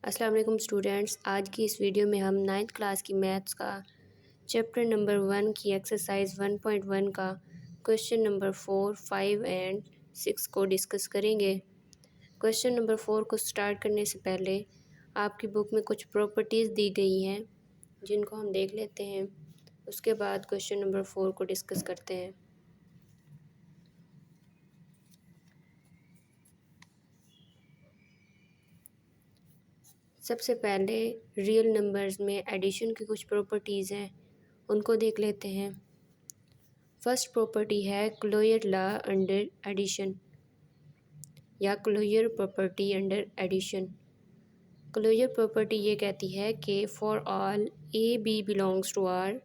अस्सलाम वालेकुम स्टूडेंट्स। आज की इस वीडियो में हम 9th क्लास की मैथ्स का चैप्टर नंबर 1 की एक्सरसाइज 1.1 का क्वेश्चन नंबर 4, 5 एंड 6 को डिस्कस करेंगे। क्वेश्चन नंबर 4 को स्टार्ट करने से पहले आपकी बुक में कुछ प्रॉपर्टीज़ दी गई हैं जिनको हम देख लेते हैं, उसके बाद क्वेश्चन नंबर 4 को डिस्कस करते हैं। सबसे पहले रियल नंबर्स में एडिशन की कुछ प्रॉपर्टीज़ हैं, उनको देख लेते हैं। फर्स्ट प्रॉपर्टी है क्लोजर लॉ अंडर एडिशन या closure property under addition. Closure property ये कहती है कि for all A B belongs to R,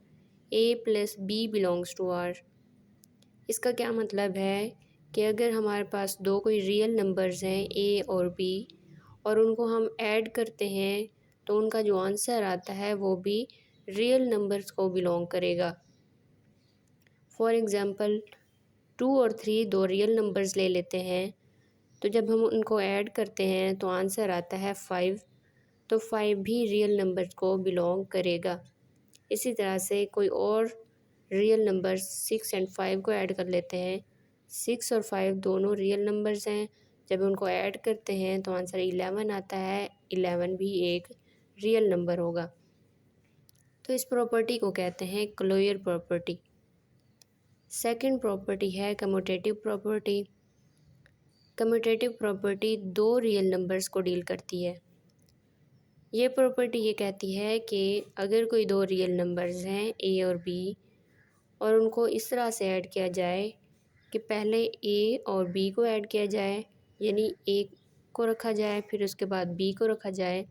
A plus B belongs to R. इसका क्या मतलब है कि अगर हमारे पास दो कोई रियल नंबर्स हैं ए और बी और उनको हम ऐड करते हैं तो उनका जो आंसर आता है वो भी रियल नंबर्स को बिलोंग करेगा। फॉर एग्ज़ाम्पल 2 और 3 दो रियल नंबर्स ले लेते हैं, तो जब हम उनको ऐड करते हैं तो आंसर आता है 5, तो 5 भी रियल नंबर्स को बिलोंग करेगा। इसी तरह से कोई और रियल नंबर्स 6 एंड 5 को ऐड कर लेते हैं। 6 और 5 दोनों रियल नंबर्स हैं, जब उनको ऐड करते हैं तो आंसर 11 आता है। 11 भी एक रियल नंबर होगा। तो इस प्रॉपर्टी को कहते हैं क्लोजर प्रॉपर्टी। सेकंड प्रॉपर्टी है कम्यूटेटिव प्रॉपर्टी। कम्यूटेटिव प्रॉपर्टी दो रियल नंबर्स को डील करती है। ये प्रॉपर्टी ये कहती है कि अगर कोई दो रियल नंबर्स हैं ए और बी और उनको इस तरह से ऐड किया जाए कि पहले ए और बी को ऐड किया जाए, यानी ए को रखा जाए फिर उसके बाद बी को रखा जाए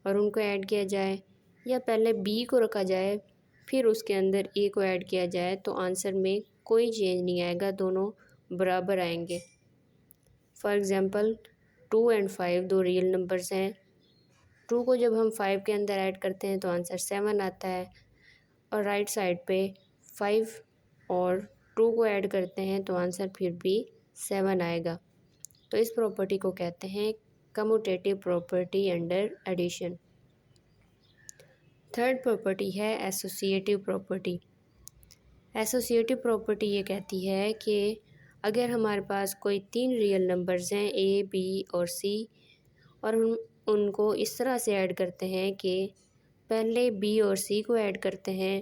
और उनको ऐड किया जाए, या पहले बी को रखा जाए फिर उसके अंदर ए को ऐड किया जाए, तो आंसर में कोई चेंज नहीं आएगा, दोनों बराबर आएंगे। फॉर एग्ज़ाम्पल 2 एंड 5 दो रियल नंबर्स हैं। 2 को जब हम 5 के अंदर ऐड करते हैं तो आंसर 7 आता है और राइट साइड पे 5 और 2 को ऐड करते हैं तो आंसर फिर भी 7 आएगा। तो इस प्रॉपर्टी को कहते हैं commutative property under addition. Third property है एसोसिएटिव प्रॉपर्टी। एसोसिएटिव प्रॉपर्टी ये कहती है कि अगर हमारे पास कोई 3 रियल नंबर्स हैं ए बी और सी और हम उनको इस तरह से ऐड करते हैं कि पहले बी और सी को ऐड करते हैं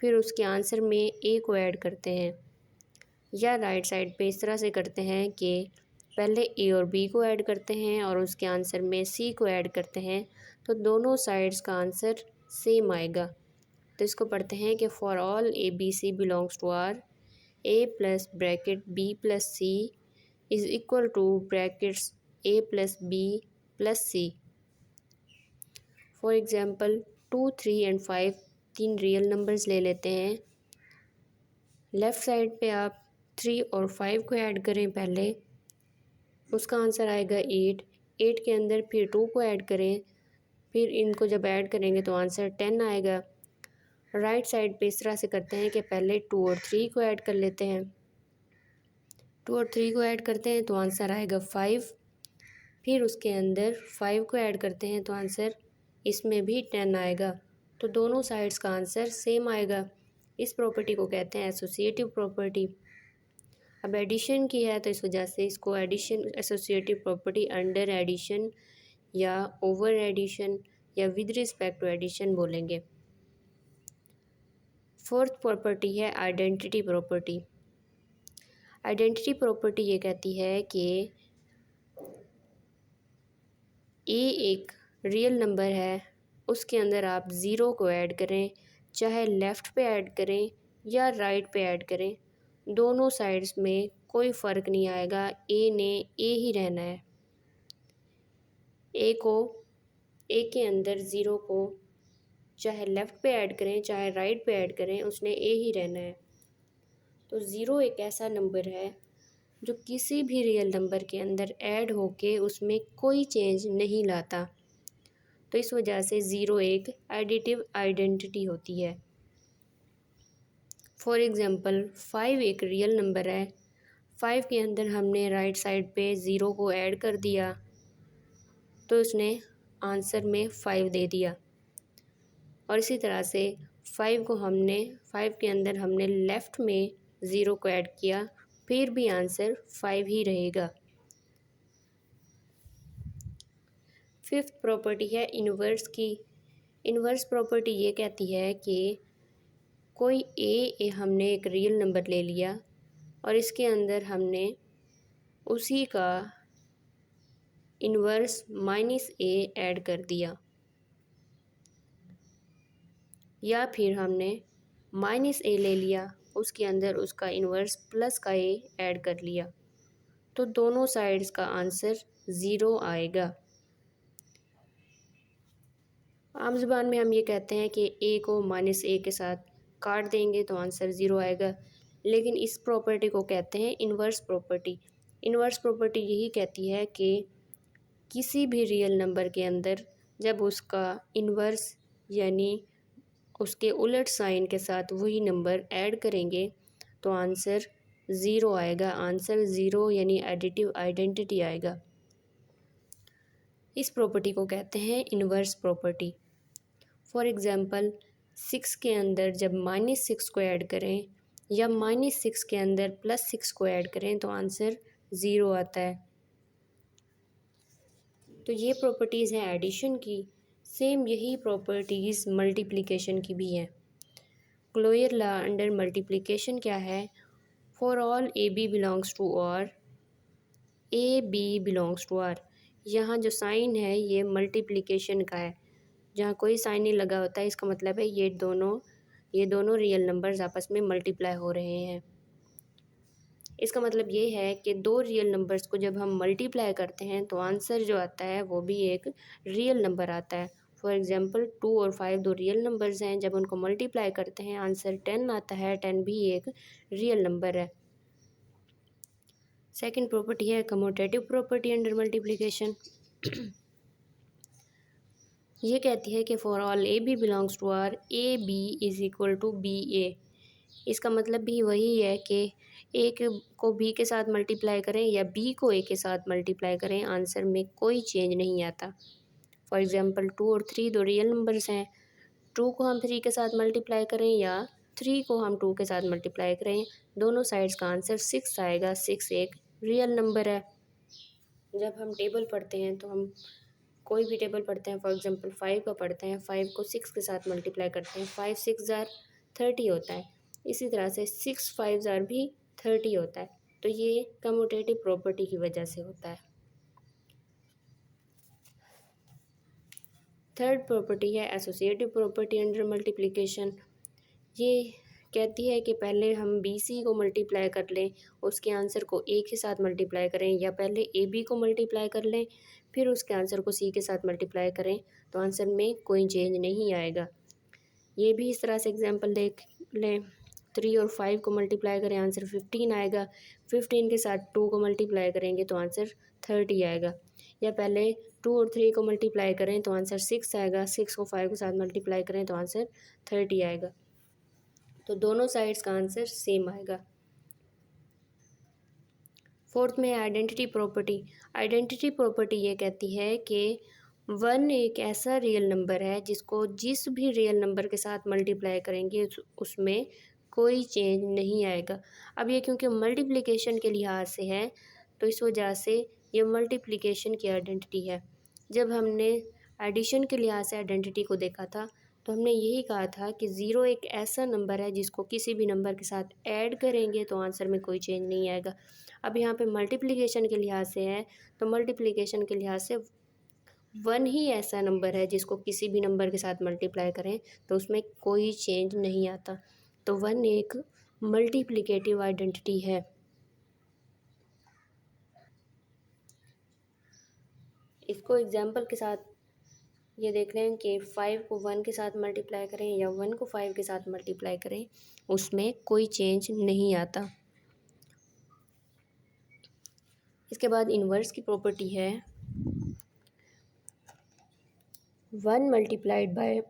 फिर उसके आंसर में ए को ऐड करते हैं, या राइट साइड पे इस तरह से करते हैं कि पहले ए और बी को ऐड करते हैं और उसके आंसर में सी को ऐड करते हैं, तो दोनों साइड्स का आंसर सेम आएगा। तो इसको पढ़ते हैं कि for all A B C belongs to R, A plus bracket B plus C is equal to brackets A plus B plus C. For example 2, 3 and 5 तीन रियल नंबर्स ले लेते हैं। लेफ़्ट साइड पे आप 3 और 5 को ऐड करें पहले, उसका आंसर आएगा 8। 8 के अंदर फिर 2 को ऐड करें, फिर इनको जब ऐड करेंगे तो आंसर 10 आएगा। राइट साइड पे इस तरह से करते हैं कि पहले 2 और 3 को ऐड कर लेते हैं। 2 और 3 को ऐड करते हैं तो आंसर आएगा 5, फिर उसके अंदर 5 को ऐड करते हैं तो आंसर इसमें भी 10 आएगा। तो दोनों साइड्स का आंसर सेम आएगा। इस प्रॉपर्टी को कहते हैं एसोसिएटिव प्रॉपर्टी। अब एडिशन की है तो इस वजह से इसको addition associative property under addition या ओवर एडिशन या विद रिस्पेक्ट टू एडिशन बोलेंगे। फोर्थ प्रॉपर्टी है आइडेंटिटी प्रॉपर्टी। आइडेंटिटी प्रॉपर्टी ये कहती है कि ए एक रियल नंबर है, उसके अंदर आप ज़ीरो को ऐड करें, चाहे लेफ़्ट पे ऐड करें या राइट पे ऐड करें, दोनों साइड्स में कोई फ़र्क नहीं आएगा, ए ने ए ही रहना है। ए के अंदर ज़ीरो को चाहे लेफ़्ट पे ऐड करें चाहे राइट पे ऐड करें, उसने ए ही रहना है। तो ज़ीरो एक ऐसा नंबर है जो किसी भी रियल नंबर के अंदर ऐड होके उसमें कोई चेंज नहीं लाता, तो इस वजह से ज़ीरो एक एडिटिव आइडेंटिटी होती है। फॉर एग्ज़ाम्पल 5 एक रियल नंबर है। 5 के अंदर हमने राइट साइड पे ज़ीरो को ऐड कर दिया तो उसने आंसर में 5 दे दिया। और इसी तरह से 5 के अंदर हमने लेफ़्ट में 0 को ऐड किया, फिर भी आंसर 5 ही रहेगा। फिफ्थ प्रॉपर्टी है इन्वर्स की। इन्वर्स प्रॉपर्टी ये कहती है कि कोई हमने एक रियल नंबर ले लिया और इसके अंदर हमने उसी का इन्वर्स -a ऐड कर दिया, या फिर हमने -a ले लिया, उसके अंदर उसका इन्वर्स प्लस का a ऐड कर लिया, तो दोनों साइड्स का आंसर 0 आएगा। आम ज़ुबान में हम ये कहते हैं कि a को -a के साथ काट देंगे तो आंसर 0 आएगा, लेकिन इस प्रॉपर्टी को कहते हैं इन्वर्स प्रॉपर्टी। इन्वर्स प्रॉपर्टी यही कहती है कि किसी भी रियल नंबर के अंदर जब उसका इन्वर्स यानी उसके उलट साइन के साथ वही नंबर ऐड करेंगे तो आंसर 0 आएगा। आंसर 0 यानी एडिटिव आइडेंटिटी आएगा। इस प्रॉपर्टी को कहते हैं इन्वर्स प्रॉपर्टी। फॉर एग्ज़ाम्पल 6 के अंदर जब -6 को ऐड करें या -6 के अंदर +6 को ऐड करें तो आंसर 0 आता है। तो ये प्रॉपर्टीज़ हैं एडिशन की। सेम यही प्रॉपर्टीज़ मल्टीप्लिकेशन की भी हैं। क्लोयर लॉ अंडर मल्टीप्लिकेशन क्या है? For all AB belongs to R AB belongs to R. यहाँ जो साइन है ये मल्टीप्लिकेशन का है। जहाँ कोई साइन नहीं लगा होता है इसका मतलब है ये दोनों रियल नंबर्स आपस में मल्टीप्लाई हो रहे हैं। इसका मतलब ये है कि दो रियल नंबर्स को जब हम मल्टीप्लाई करते हैं तो आंसर जो आता है वो भी एक रियल नंबर आता है। फॉर एग्ज़ाम्पल 2 और 5 दो रियल नंबर्स हैं, जब उनको मल्टीप्लाई करते हैं आंसर 10 आता है। 10 भी एक रियल नंबर है। सेकंड प्रॉपर्टी है कम्यूटेटिव प्रॉपर्टी अंडर मल्टीप्लिकेशन। ये कहती है कि for all AB belongs to R AB is equal to BA। इसका मतलब भी वही है कि A को B के साथ मल्टीप्लाई करें या B को A के साथ मल्टीप्लाई करें, आंसर में कोई चेंज नहीं आता। फॉर एग्ज़ाम्पल 2 और 3 दो रियल नंबर्स हैं। 2 को हम 3 के साथ मल्टीप्लाई करें या 3 को हम 2 के साथ मल्टीप्लाई करें, दोनों साइड्स का आंसर 6 आएगा। 6 एक रियल नंबर है। जब हम टेबल पढ़ते हैं तो हम कोई भी टेबल पढ़ते हैं, फॉर एग्ज़ाम्पल 5 का पढ़ते हैं, 5 को 6 के साथ मल्टीप्लाई करते हैं, 5 6 ज़ार 30 होता है। इसी तरह से 6 5 ज़ार भी 30 होता है। तो ये कम्यूटेटिव प्रॉपर्टी की वजह से होता है। थर्ड प्रॉपर्टी है एसोसिएटिव प्रॉपर्टी अंडर मल्टीप्लिकेशन। ये कहती है कि पहले हम BC को मल्टीप्लाई कर लें, उसके आंसर को A के साथ मल्टीप्लाई करें, या पहले AB को मल्टीप्लाई कर लें फिर उसके आंसर को C के साथ मल्टीप्लाई करें, तो आंसर में कोई चेंज नहीं आएगा। ये भी इस तरह से एग्जांपल देख लें। 3 और 5 को मल्टीप्लाई करें, आंसर 15 आएगा। 15 के साथ 2 को मल्टीप्लाई करेंगे तो आंसर 30 आएगा। या पहले 2 और 3 को मल्टीप्लाई करें तो आंसर 6 आएगा। 6 को 5 के साथ मल्टीप्लाई करें तो आंसर 30 आएगा। तो दोनों साइड्स का आंसर सेम आएगा। फोर्थ में आइडेंटिटी प्रॉपर्टी। आइडेंटिटी प्रॉपर्टी ये कहती है कि 1 एक ऐसा रियल नंबर है जिसको जिस भी रियल नंबर के साथ मल्टीप्लाई करेंगे उसमें कोई चेंज नहीं आएगा। अब ये क्योंकि मल्टीप्लिकेशन के लिहाज से है तो इस वजह से ये मल्टीप्लिकेशन की आइडेंटिटी है। जब हमने एडिशन के लिहाज से आइडेंटिटी को देखा था तो हमने यही कहा था कि 0 एक ऐसा नंबर है जिसको किसी भी नंबर के साथ ऐड करेंगे तो आंसर में कोई चेंज नहीं आएगा। अब यहाँ पे मल्टीप्लिकेशन के लिहाज से है तो मल्टीप्लिकेशन के लिहाज से 1 ही ऐसा नंबर है जिसको किसी भी नंबर के साथ मल्टीप्लाई करें तो उसमें कोई चेंज नहीं आता। तो 1 एक मल्टीप्लिकेटिव आइडेंटिटी है। इसको एग्जाम्पल के साथ ये देख रहे हैं कि 5 को 1 के साथ मल्टीप्लाई करें या 1 को 5 के साथ मल्टीप्लाई करें, उसमें कोई चेंज नहीं आता। इसके बाद इन्वर्स की प्रॉपर्टी है 1 मल्टीप्लाइड बाय।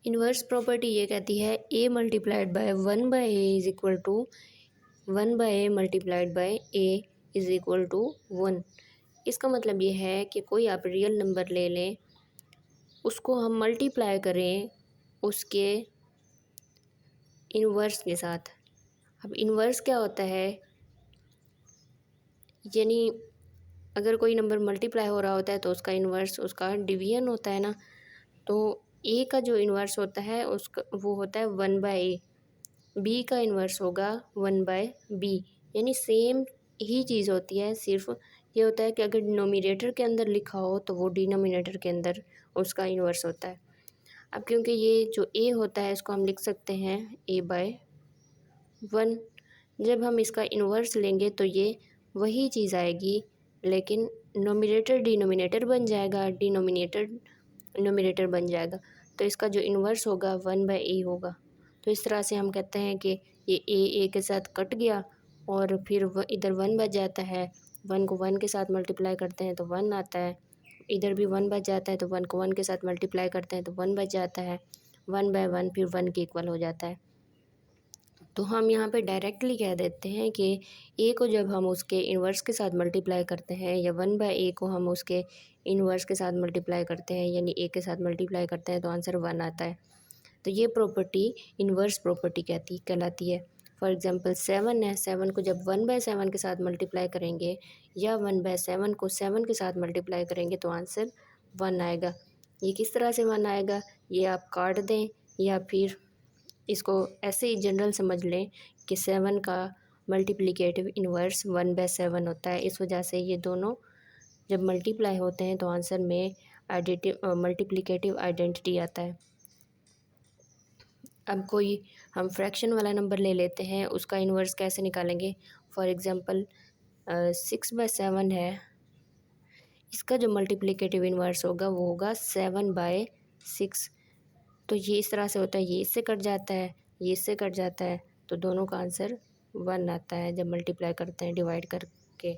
इन्वर्स प्रॉपर्टी ये कहती है A multiplied by 1 by A is equal to 1 by A multiplied by A is equal to 1। इसका मतलब ये है कि कोई आप रियल नंबर ले लें, उसको हम मल्टीप्लाई करें उसके इन्वर्स के साथ। अब इन्वर्स क्या होता है, यानी अगर कोई नंबर मल्टीप्लाई हो रहा होता है तो उसका इन्वर्स उसका डिवीजन होता है ना। तो ए का जो इन्वर्स होता है उसका वो होता है 1/a, बी का इन्वर्स होगा 1/b। यानी सेम ही चीज़ होती है, सिर्फ ये होता है कि अगर डिनोमिनेटर के अंदर लिखा हो तो वो डिनोमिनेटर के अंदर उसका इन्वर्स होता है। अब क्योंकि ये जो ए होता है इसको हम लिख सकते हैं a/1। जब हम इसका इन्वर्स लेंगे तो ये वही चीज़ आएगी, लेकिन नोमिनेटर डिनोमिनेटर बन जाएगा, डिनोमिनेटर नोमिनेटर बन जाएगा। तो इसका जो इन्वर्स होगा 1/a होगा। तो इस तरह से हम कहते हैं कि ये ए के साथ कट गया और फिर इधर 1 बच जाता है। 1 को 1 के साथ मल्टीप्लाई करते हैं तो 1 आता है। इधर भी 1 बच जाता है तो 1 को 1 के साथ मल्टीप्लाई करते हैं तो 1 बच जाता है। 1/1 फिर 1 के इक्वल हो जाता है। तो हम यहाँ पे डायरेक्टली कह देते हैं कि ए को जब हम उसके इन्वर्स के साथ मल्टीप्लाई करते हैं या 1/a को हम उसके इन्वर्स के साथ मल्टीप्लाई करते हैं यानी ए के साथ मल्टीप्लाई करते हैं तो आंसर 1 आता है। तो ये प्रॉपर्टी इन्वर्स प्रॉपर्टी कहलाती है। फॉर एग्जांपल 7 है, 7 को जब 1/7 के साथ मल्टीप्लाई करेंगे या 1/7 को 7 के साथ मल्टीप्लाई करेंगे तो आंसर 1 आएगा। ये किस तरह से 1 आएगा, ये आप काट दें या फिर इसको ऐसे ही जनरल समझ लें कि 7 का मल्टीप्लिकेटिव इन्वर्स 1/7 होता है। इस वजह से ये दोनों जब मल्टीप्लाई होते हैं तो आंसर में मल्टीप्लिकेटिव आइडेंटिटी आता है। अब कोई हम फ्रैक्शन वाला नंबर ले लेते हैं, उसका इन्वर्स कैसे निकालेंगे। फॉर एग्ज़ाम्पल 6/7 है, इसका जो मल्टीप्लिकेटिव इन्वर्स होगा वो होगा 7/6। तो ये इस तरह से होता है, ये इससे कट जाता है, ये इससे कट जाता है, तो दोनों का आंसर 1 आता है जब मल्टीप्लाई करते हैं डिवाइड करके।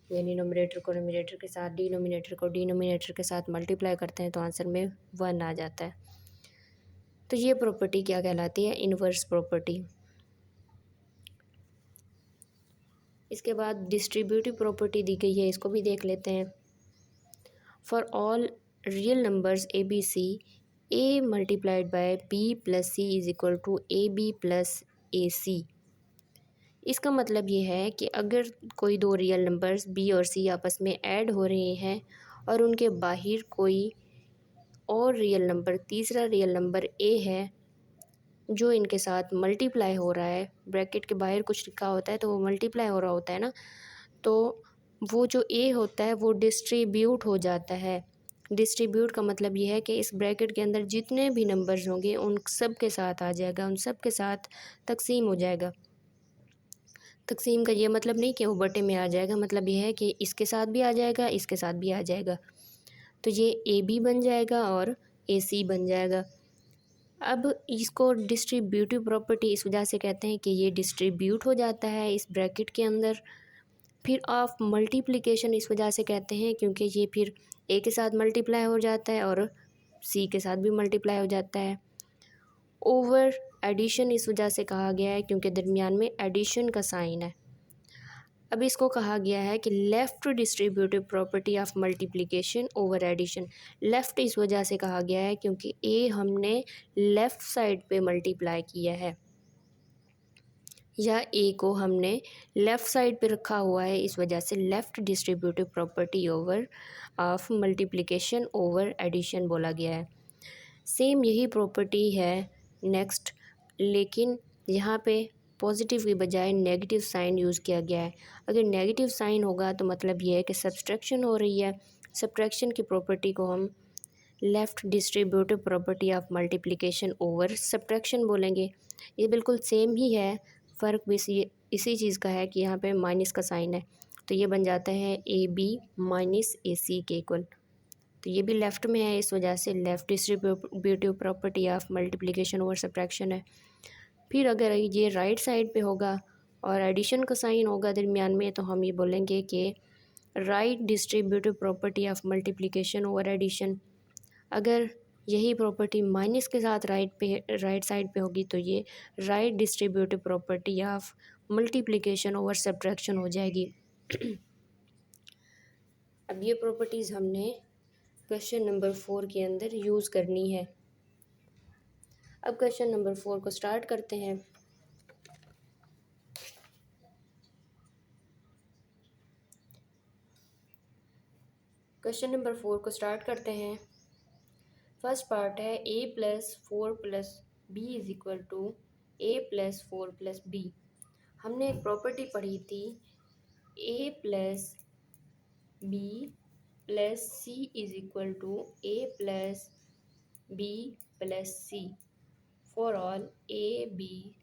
यानी नोमिनेटर को नोमिनेटर के साथ, डिनोमिनेटर को डिनोमिनेटर के साथ मल्टीप्लाई करते हैं तो आंसर में 1 आ जाता है। तो ये प्रॉपर्टी क्या कहलाती है, इन्वर्स प्रॉपर्टी। इसके बाद डिस्ट्रीब्यूटिव प्रॉपर्टी दी गई है, इसको भी देख लेते हैं। For all real numbers A B C, A multiplied by B plus C is equal to A B plus A C. इसका मतलब ये है कि अगर कोई दो रियल नंबर्स बी और सी आपस में ऐड हो रहे हैं और उनके बाहर कोई और रियल नंबर, तीसरा रियल नंबर ए है जो इनके साथ मल्टीप्लाई हो रहा है, ब्रैकेट के बाहर कुछ लिखा होता है तो वो मल्टीप्लाई हो रहा होता है ना, तो वो जो ए होता है वो डिस्ट्रीब्यूट हो जाता है। डिस्ट्रीब्यूट का मतलब ये है कि इस ब्रैकेट के अंदर जितने भी नंबर्स होंगे उन सब के साथ आ जाएगा, उन सब के साथ तकसीम हो जाएगा। तकसीम का ये मतलब नहीं कि वो बटे में आ जाएगा, मतलब ये है कि इसके साथ भी आ जाएगा, इसके साथ भी आ जाएगा। तो ये ए बी बन जाएगा और ए सी बन जाएगा। अब इसको डिस्ट्रीब्यूटिव प्रॉपर्टी इस वजह से कहते हैं कि ये डिस्ट्रीब्यूट हो जाता है इस ब्रैकेट के अंदर। फिर ऑफ मल्टीप्लिकेशन इस वजह से कहते हैं क्योंकि ये फिर ए के साथ मल्टीप्लाई हो जाता है और सी के साथ भी मल्टीप्लाई हो जाता है। ओवर एडिशन इस वजह से कहा गया है क्योंकि दरमियान में एडिशन का साइन है। अब इसको कहा गया है कि left distributive property of multiplication over addition. Left इस वजह से कहा गया है क्योंकि ए हमने लेफ़्ट साइड पे मल्टीप्लाई किया है या ए को हमने लेफ़्ट साइड पे रखा हुआ है, इस वजह से left distributive property over of multiplication over addition बोला गया है। सेम यही प्रॉपर्टी है नेक्स्ट, लेकिन यहाँ पे पॉजिटिव की बजाय नेगेटिव साइन यूज़ किया गया है। अगर नेगेटिव साइन होगा तो मतलब ये है कि सब्सट्रैक्शन हो रही है। सब्ट्रैक्शन की प्रॉपर्टी को हम left distributive property of multiplication over subtraction बोलेंगे। ये बिल्कुल सेम ही है, फ़र्क भी इसी चीज़ का है कि यहाँ पे माइनस का साइन है, तो ये बन जाता है ए बी माइनस ए सी के इक्वल। तो ये भी लेफ़्ट में है, इस वजह से left distributive property of multiplication over subtraction है। फिर अगर ये राइट साइड पे होगा और एडिशन का साइन होगा दरमियान में, तो हम ये बोलेंगे कि right distributive property of multiplication over addition. अगर यही प्रॉपर्टी माइनस के साथ राइट साइड पे होगी तो ये right distributive property of multiplication over subtraction हो जाएगी। अब ये प्रॉपर्टीज़ हमने क्वेश्चन नंबर 4 के अंदर यूज़ करनी है। अब क्वेश्चन नंबर 4 को स्टार्ट करते हैं। क्वेश्चन नंबर 4 को स्टार्ट करते हैं। फर्स्ट पार्ट है a+4+b is equal to a+4+b। हमने एक प्रॉपर्टी पढ़ी थी a+b+c is equal to a+b+c for all a b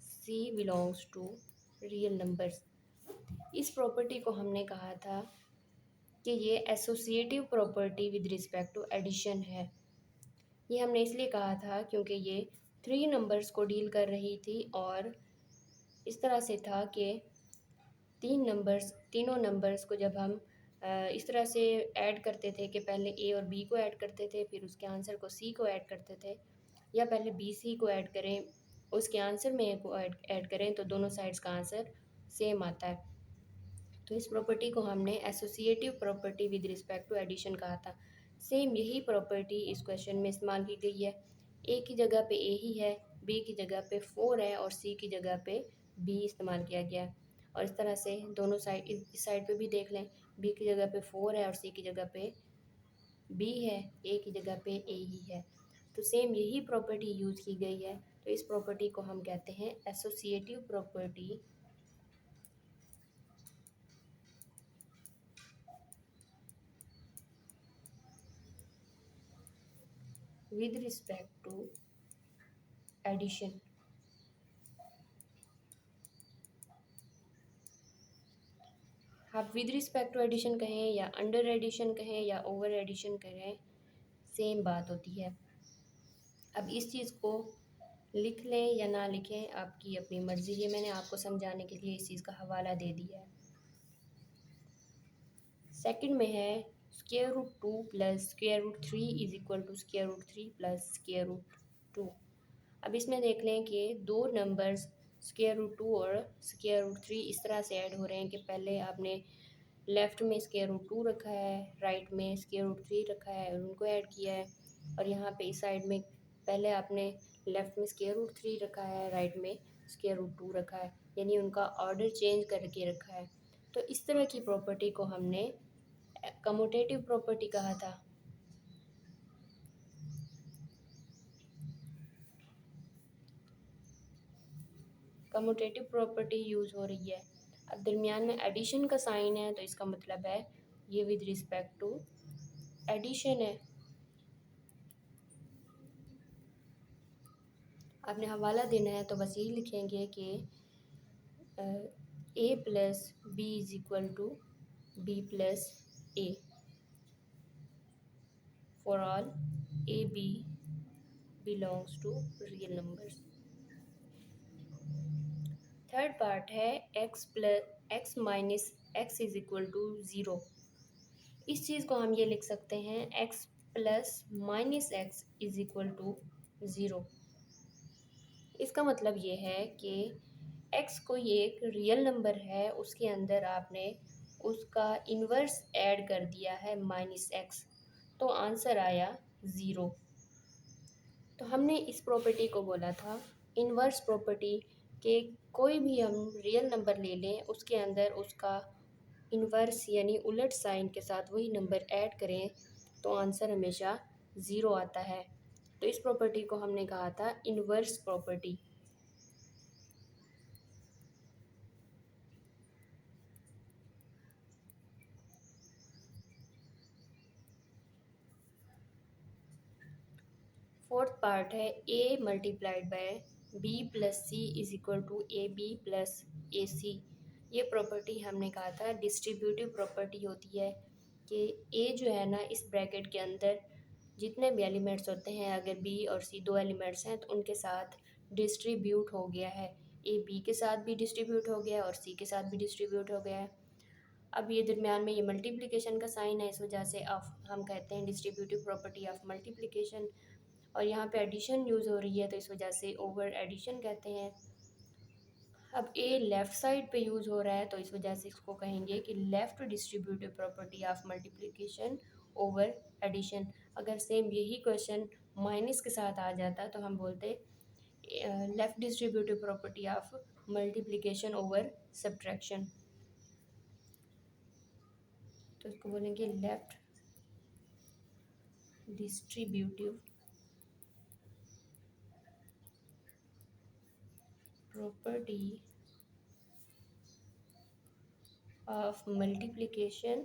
c belongs to real numbers. इस प्रॉपर्टी को हमने कहा था कि ये associative property with respect to addition है। ये हमने इसलिए कहा था क्योंकि ये 3 नंबर्स को डील कर रही थी और इस तरह से था कि तीनों नंबर्स को जब हम इस तरह से ऐड करते थे कि पहले ए और बी को ऐड करते थे, फिर उसके आंसर को सी को ऐड करते थे, या पहले बी सी को ऐड करें उसके आंसर में ए को ऐड करें, तो दोनों साइड्स का आंसर सेम आता है। तो इस प्रॉपर्टी को हमने associative property with respect to addition कहा था। सेम यही प्रॉपर्टी इस क्वेश्चन में इस्तेमाल की गई है। ए की जगह पे ए ही है, बी की जगह पे 4 है और सी की जगह पे बी इस्तेमाल किया गया है। और इस तरह से दोनों साइड, इस साइड पे भी देख लें, बी की जगह पे 4 है और सी की जगह पे बी है, ए की जगह पे ए ही है। तो सेम यही प्रॉपर्टी यूज़ की गई है। तो इस प्रॉपर्टी को हम कहते हैं associative property with respect to addition. आप विद रिस्पेक्ट टू एडिशन कहें या अंडर एडिशन कहें या ओवर एडिशन कहें, सेम बात होती है। अब इस चीज़ को लिख लें या ना लिखें, आपकी अपनी मर्ज़ी है। मैंने आपको समझाने के लिए इस चीज़ का हवाला दे दिया है। सेकंड में है √2 + √3 इज इक्वल टू √3 + √2। अब इसमें देख लें कि दो नंबर्स √2 और √3 इस तरह से ऐड हो रहे हैं कि पहले आपने लेफ़्ट में √2 रखा है, राइट में √3 रखा है और उनको ऐड किया है। और यहाँ पे इस साइड में पहले आपने लेफ़्ट में √3 रखा है, राइट में √2 रखा है, यानी उनका ऑर्डर चेंज करके रखा है। तो इस तरह की प्रॉपर्टी को हमने कम्यूटेटिव प्रॉपर्टी कहा था। कम्यूटेटिव प्रॉपर्टी यूज़ हो रही है। अब दरमियान में एडिशन का साइन है, तो इसका मतलब है ये विद रिस्पेक्ट टू एडिशन है। आपने हवाला देना है तो बस यही लिखेंगे कि a+b is equal to b+a for all a b belongs to real numbers. Third part है x minus x is equal to 0। इस चीज़ को हम ये लिख सकते हैं x+-x इज इक्वल टू 0। इसका मतलब ये है कि x कोई एक रियल नंबर है, उसके अंदर आपने उसका इन्वर्स ऐड कर दिया है -x, तो आंसर आया 0। तो हमने इस प्रॉपर्टी को बोला था इन्वर्स प्रॉपर्टी, कि कोई भी हम रियल नंबर ले लें, उसके अंदर उसका इन्वर्स यानी उलट साइन के साथ वही नंबर ऐड करें तो आंसर हमेशा 0 आता है। तो इस प्रॉपर्टी को हमने कहा था इन्वर्स प्रॉपर्टी। फोर्थ पार्ट है a multiplied by b+c is equal to ab+ac। ये प्रॉपर्टी हमने कहा था डिस्ट्रीब्यूटिव प्रॉपर्टी होती है कि a जो है ना, इस ब्रैकेट के अंदर जितने भी एलिमेंट्स होते हैं, अगर b और c दो एलिमेंट्स हैं तो उनके साथ डिस्ट्रीब्यूट हो गया है। a b के साथ भी डिस्ट्रीब्यूट हो गया है और c के साथ भी डिस्ट्रीब्यूट हो गया है। अब ये दरमियान में ये मल्टीप्लिकेशन का साइन है, इस वजह से हम कहते हैं डिस्ट्रीब्यूटिव प्रॉपर्टी ऑफ मल्टीप्लिकेशन। और यहाँ पे एडिशन यूज़ हो रही है, तो इस वजह से ओवर एडिशन कहते हैं। अब ए लेफ़्ट साइड पे यूज़ हो रहा है तो इस वजह से इसको कहेंगे कि left distributive property of multiplication over addition. अगर सेम यही क्वेश्चन माइनस के साथ आ जाता तो हम बोलते left distributive property of multiplication over subtraction. तो इसको बोलेंगे left distributive property of multiplication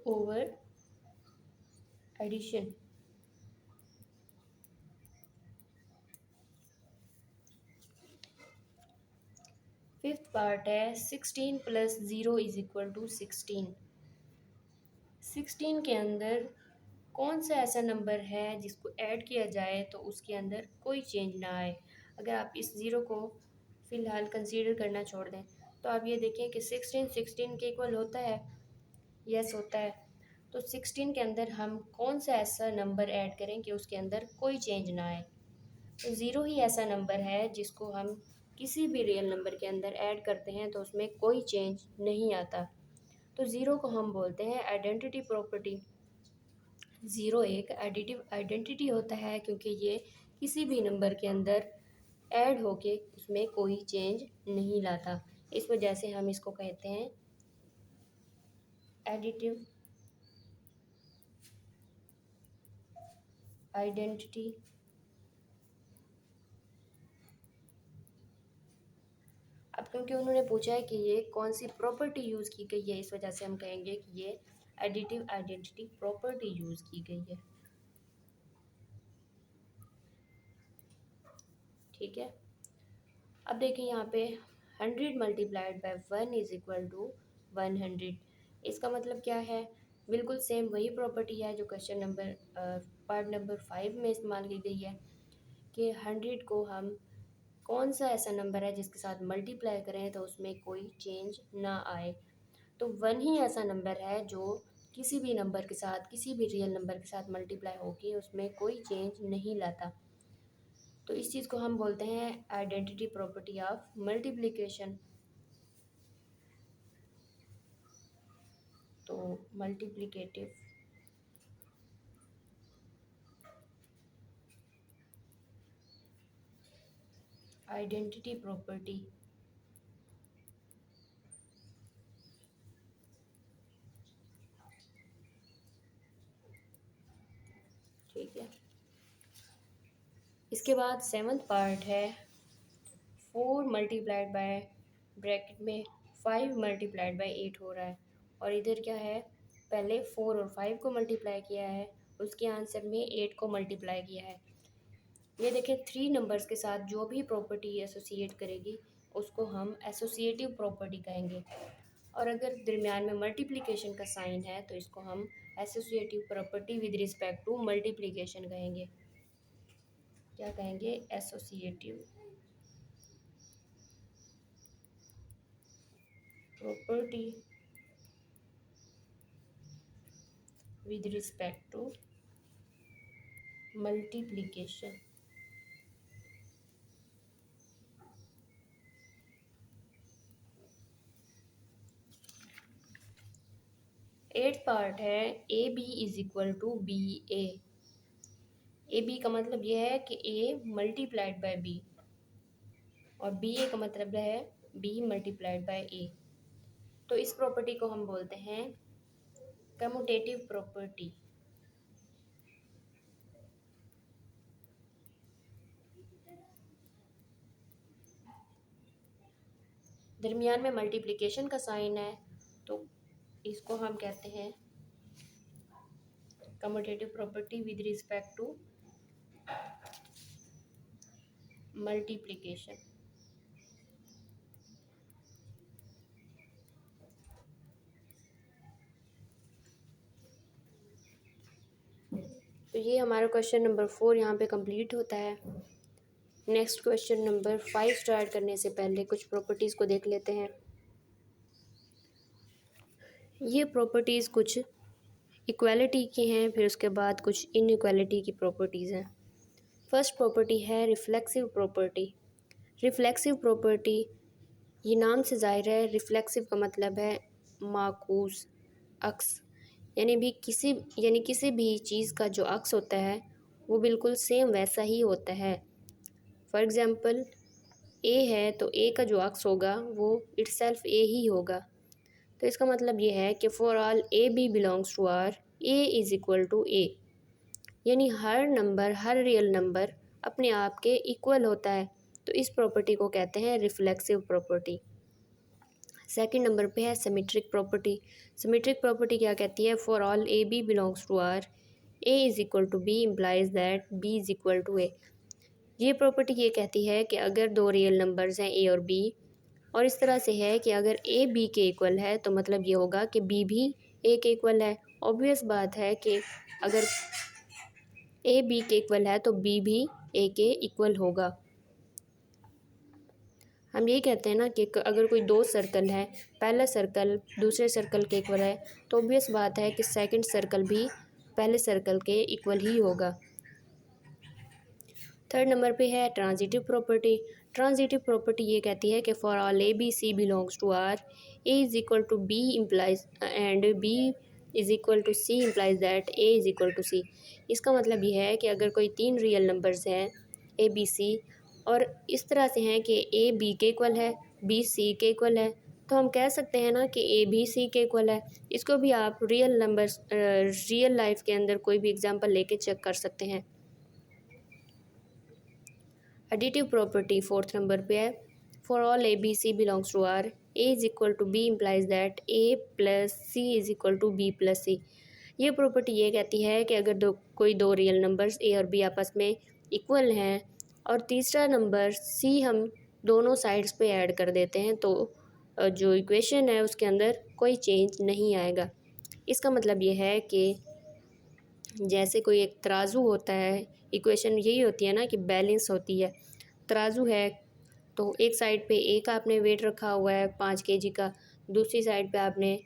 over addition। Fifth part है 16 प्लस 0 इज इक्वल टू 16। 16 के अंदर कौन सा ऐसा नंबर है जिसको ऐड किया जाए तो उसके अंदर कोई चेंज ना आए। अगर आप इस ज़ीरो को फ़िलहाल कंसीडर करना छोड़ दें तो आप ये देखें कि 16 के इक्वल होता है। यस होता है। तो 16 के अंदर हम कौन सा ऐसा नंबर ऐड करें कि उसके अंदर कोई चेंज ना आए। तो ज़ीरो ही ऐसा नंबर है जिसको हम किसी भी रियल नंबर के अंदर ऐड करते हैं तो उसमें कोई चेंज नहीं आता। तो ज़ीरो को हम बोलते हैं आइडेंटिटी प्रॉपर्टी। ज़ीरो एक एडिटिव आइडेंटिटी होता है क्योंकि ये किसी भी नंबर के अंदर ऐड होके उसमें कोई चेंज नहीं लाता। इस वजह से हम इसको कहते हैं एडिटिव आइडेंटिटी। अब क्योंकि उन्होंने पूछा है कि ये कौन सी प्रॉपर्टी यूज़ की गई है इस वजह से हम कहेंगे कि ये एडिटिव आइडेंटिटी प्रॉपर्टी यूज़ की गई है। ठीक है। अब देखिए यहाँ पे 100 multiplied by 1 is equal to 100। इसका मतलब क्या है? बिल्कुल सेम वही प्रॉपर्टी है जो क्वेश्चन नंबर पार्ट नंबर 5 में इस्तेमाल की गई है कि 100 को हम कौन सा ऐसा नंबर है जिसके साथ मल्टीप्लाई करें तो उसमें कोई चेंज ना आए। तो 1 ही ऐसा नंबर है जो किसी भी नंबर के साथ किसी भी रियल नंबर के साथ मल्टीप्लाई होके उसमें कोई चेंज नहीं लाता। तो इस चीज़ को हम बोलते हैं आइडेंटिटी प्रॉपर्टी ऑफ मल्टीप्लिकेशन। तो मल्टीप्लिकेटिव आइडेंटिटी प्रॉपर्टी ठीक है। इसके बाद 7th पार्ट है 4 मल्टीप्लाइड बाय ब्रैकेट में 5 मल्टीप्लाइड बाय 8 हो रहा है और इधर क्या है, पहले 4 और 5 को मल्टीप्लाई किया है, उसके आंसर में 8 को मल्टीप्लाई किया है। ये देखें 3 नंबर्स के साथ जो भी प्रॉपर्टी एसोसिएट करेगी उसको हम एसोसिएटिव प्रॉपर्टी कहेंगे। और अगर दरमियान में मल्टीप्लिकेशन का साइन है तो इसको हम associative property with respect to multiplication कहेंगे। क्या कहेंगे? Associative property with respect to multiplication. Eight part है A B is equal to B A. A B का मतलब यह है कि ए मल्टीप्लाइड बाय बी और बी ए का मतलब है बी मल्टीप्लाइड बाय ए। तो इस प्रॉपर्टी को हम बोलते हैं कम्यूटेटिव प्रॉपर्टी। दरमियान में मल्टीप्लिकेशन का साइन है तो इसको हम कहते हैं commutative property with respect to multiplication. तो ये हमारा क्वेश्चन नंबर 4 यहाँ पे कंप्लीट होता है। नेक्स्ट क्वेश्चन नंबर 5 स्टार्ट करने से पहले कुछ प्रॉपर्टीज़ को देख लेते हैं। ये प्रॉपर्टीज़ कुछ इक्वालिटी की हैं, फिर उसके बाद कुछ इनइक्वालिटी की प्रॉपर्टीज़ हैं। फर्स्ट प्रॉपर्टी है रिफ्लेक्सिव प्रॉपर्टी। रिफ्लेक्सिव प्रॉपर्टी, ये नाम से ज़ाहिर है, रिफ्लेक्सिव का मतलब है माकूस, अक्स, यानी किसी भी चीज़ का जो अक्स होता है वो बिल्कुल सेम वैसा ही होता है। फॉर एग्ज़ाम्पल ए है तो ए का जो अक्स होगा वो इटसेल्फ ए ही होगा। तो इसका मतलब ये है कि for all A B belongs to R, A is equal to A, यानी हर रियल नंबर अपने आप के इक्वल होता है। तो इस प्रॉपर्टी को कहते हैं रिफ्लेक्सिव प्रॉपर्टी। सेकंड नंबर पे है सिमेट्रिक प्रॉपर्टी। सिमेट्रिक प्रॉपर्टी क्या कहती है? For all A B belongs to R, A is equal to B implies that B is equal to A. ये प्रॉपर्टी ये कहती है कि अगर दो रियल नंबर्स हैं ए और बी, और इस तरह से है कि अगर ए बी के इक्वल है तो मतलब ये होगा कि बी भी ए के इक्वल है। ऑब्वियस बात है कि अगर ए बी के इक्वल है तो बी भी ए के इक्वल होगा। हम यही कहते हैं ना कि अगर कोई दो सर्कल है, पहला सर्कल दूसरे सर्कल के इक्वल है तो ऑब्वियस बात है कि सेकंड सर्कल भी पहले सर्कल के इक्वल ही होगा। थर्ड नंबर पे है ट्रांजिटिव प्रॉपर्टी। ट्रांजिटिव प्रॉपर्टी ये कहती है कि for all A B C belongs to R, A is equal to B implies and B is equal to C implies that A is equal to C. इसका मतलब ये है कि अगर कोई तीन रियल नंबर्स हैं ए बी सी, और इस तरह से हैं कि ए बी के इक्वल है, बी सी के इक्वल है, तो हम कह सकते हैं ना कि ए बी सी के इक्वल है। इसको भी आप रियल लाइफ के अंदर कोई भी एग्जांपल लेके चेक कर सकते हैं। एडिटिव प्रॉपर्टी फोर्थ नंबर पे है। For all A B C belongs to R, A is equal to B implies that A plus C is equal to B plus C. ये प्रॉपर्टी ये कहती है कि अगर कोई दो रियल नंबर्स ए और बी आपस में इक्वल हैं और तीसरा नंबर सी हम दोनों साइड्स पे ऐड कर देते हैं तो जो इक्वेशन है उसके अंदर कोई चेंज नहीं आएगा। इसका मतलब ये है कि जैसे कोई एक तराजू होता है, इक्वेशन यही होती है ना कि बैलेंस होती है। तराजू है तो एक साइड पे ए का आपने वेट रखा हुआ है 5 kg का, दूसरी साइड पे आपने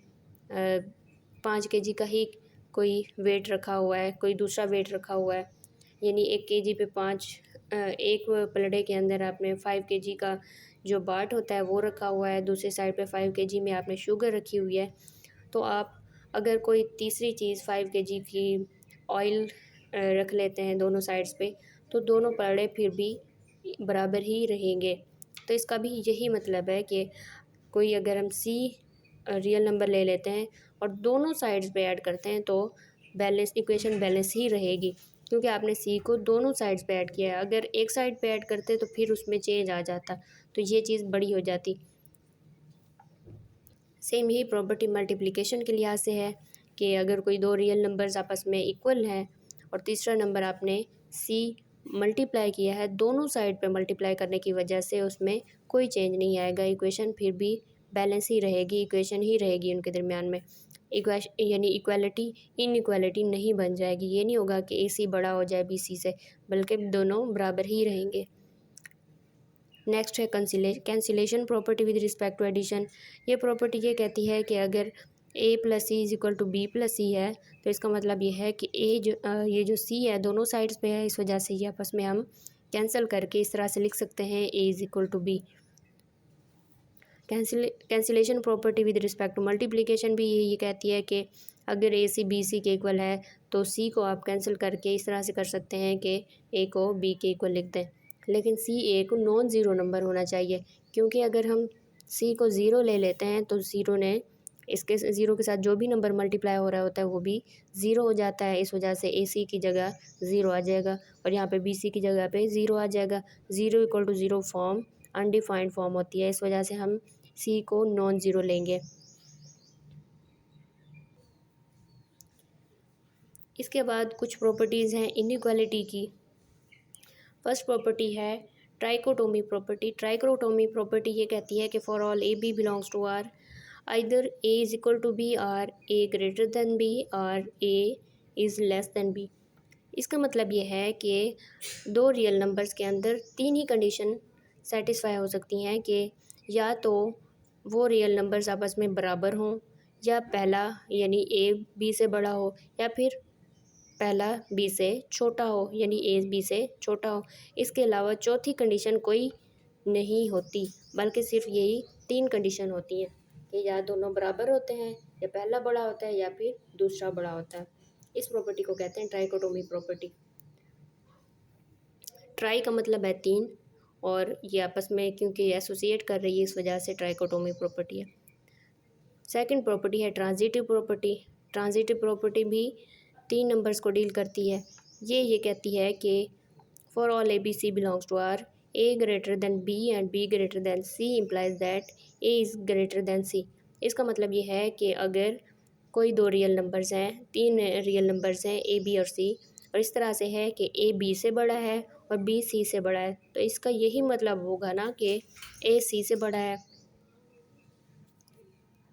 5 kg का ही कोई वेट रखा हुआ है, कोई दूसरा वेट रखा हुआ है, यानी 1 kg पे 5, एक पलड़े के अंदर आपने 5 kg का जो बाट होता है वो रखा हुआ है, दूसरी साइड पे 5 kg में आपने शुगर रखी हुई है। तो आप अगर कोई तीसरी चीज़ 5 kg की ऑयल रख लेते हैं दोनों साइड्स पे, तो दोनों पलड़े फिर भी बराबर ही रहेंगे। तो इसका भी यही मतलब है कि कोई अगर हम सी रियल नंबर ले लेते हैं और दोनों साइड्स पे ऐड करते हैं तो इक्वेशन बैलेंस ही रहेगी, क्योंकि आपने सी को दोनों साइड्स पे ऐड किया है। अगर एक साइड पे ऐड करते तो फिर उसमें चेंज आ जाता, तो ये चीज़ बड़ी हो जाती। सेम ही प्रॉपर्टी मल्टीप्लिकेशन के लिहाज से है कि अगर कोई दो रियल नंबर्स आपस में इक्वल है और तीसरा नंबर आपने सी मल्टीप्लाई किया है, दोनों साइड पे मल्टीप्लाई करने की वजह से उसमें कोई चेंज नहीं आएगा, इक्वेशन फिर भी बैलेंस ही रहेगी, इक्वेशन ही रहेगी उनके दरमियान में। यानी इक्वालिटी इनइक्वालिटी नहीं बन जाएगी। ये नहीं होगा कि ए सी बड़ा हो जाए बी सी से, बल्कि दोनों बराबर ही रहेंगे। नेक्स्ट है cancellation property with respect to addition. ये प्रॉपर्टी ये कहती है कि अगर A plus C is equal to B plus C है तो इसका मतलब ये है कि ये जो सी है दोनों साइड्स पे है, इस वजह से ये आपस में हम कैंसिल करके इस तरह से लिख सकते हैं A is equal to B. Cancellation property with respect to multiplication भी ये कहती है कि अगर ए सी बी सी के इक्वल है तो सी को आप कैंसिल करके इस तरह से कर सकते हैं कि ए को बी के इक्वल लिख दें, लेकिन सी एक नॉन ज़ीरो नंबर होना चाहिए, क्योंकि अगर हम सी को ज़ीरो ले लेते हैं तो इसके ज़ीरो के साथ जो भी नंबर मल्टीप्लाई हो रहा होता है वो भी ज़ीरो हो जाता है। इस वजह से ए सी की जगह ज़ीरो आ जाएगा और यहाँ पे बी सी की जगह पे ज़ीरो आ जाएगा। Zero equal to zero form undefined form होती है, इस वजह से हम सी को नॉन ज़ीरो लेंगे। इसके बाद कुछ प्रॉपर्टीज़ हैं इनइक्वालिटी की। फर्स्ट प्रॉपर्टी है ट्राइकोटोमी प्रॉपर्टी। ट्राइकोटोमी प्रॉपर्टी ये कहती है कि for all A B belongs to R, either A is equal to B or A greater than B or A is less than B. इसका मतलब ये है कि दो रियल नंबर्स के अंदर तीन ही कंडीशन सेटिस्फाई हो सकती हैं कि या तो वो रियल नंबर्स आपस में बराबर हों, या पहला यानी ए बी से बड़ा हो, या फिर पहला बी से छोटा हो, यानी ए बी से छोटा हो। इसके अलावा चौथी कंडीशन कोई नहीं होती, बल्कि सिर्फ यही 3 कंडीशन होती हैं कि या दोनों बराबर होते हैं, या पहला बड़ा होता है, या फिर दूसरा बड़ा होता है। इस प्रॉपर्टी को कहते हैं ट्राइकोटोमी प्रॉपर्टी। ट्राई का मतलब है 3, और ये आपस में क्योंकि एसोसिएट कर रही है, इस वजह से ट्राइकोटोमी प्रॉपर्टी है। सेकंड प्रॉपर्टी है ट्रांजिटिव प्रॉपर्टी। ट्रांजिटिव प्रॉपर्टी भी 3 नंबर्स को डील करती है। ये कहती है कि for all A B C belongs to R, A greater than B and B greater than C implies that A is greater than C. इसका मतलब ये है कि अगर कोई 2 रियल नंबर्स हैं, 3 रियल नंबर्स हैं ए बी और सी, और इस तरह से है कि ए बी से बड़ा है और बी सी से बड़ा है, तो इसका यही मतलब होगा ना कि ए सी से बड़ा है।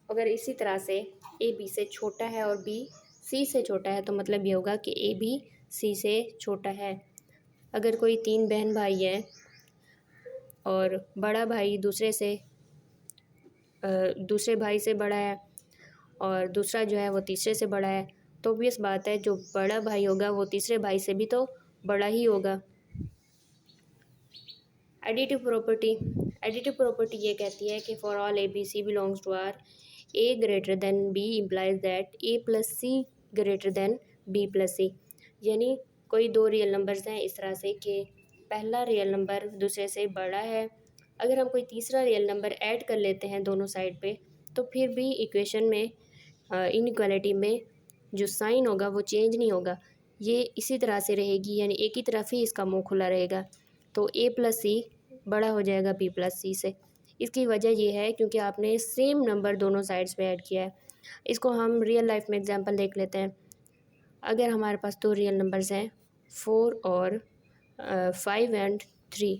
अगर इसी तरह से ए बी से छोटा है और बी सी से छोटा है, तो मतलब ये होगा कि ए बी सी से छोटा है। अगर कोई 3 बहन भाई हैं और बड़ा भाई दूसरे भाई से बड़ा है और दूसरा जो है वो तीसरे से बड़ा है, तो ऑब्वियस बात है जो बड़ा भाई होगा वो तीसरे भाई से भी तो बड़ा ही होगा। एडिटिव प्रॉपर्टी ये कहती है कि for all A B C belongs to R, A greater than B implies that A plus C greater than B plus C. यानी कोई 2 रियल नंबर्स हैं इस तरह से कि पहला रियल नंबर दूसरे से बड़ा है, अगर हम कोई तीसरा रियल नंबर ऐड कर लेते हैं दोनों साइड पे, तो फिर भी इक्वेशन में इनइक्वालिटी में जो साइन होगा वो चेंज नहीं होगा, ये इसी तरह से रहेगी, यानी एक ही तरफ ही इसका मुंह खुला रहेगा। तो ए प्लस सी बड़ा हो जाएगा बी प्लस सी से। इसकी वजह ये है क्योंकि आपने सेम नंबर दोनों साइड्स पे ऐड किया है। इसको हम रियल लाइफ में एग्जांपल देख लेते हैं। अगर हमारे पास 2 रियल नंबर्स हैं 4 और 5 एंड 3,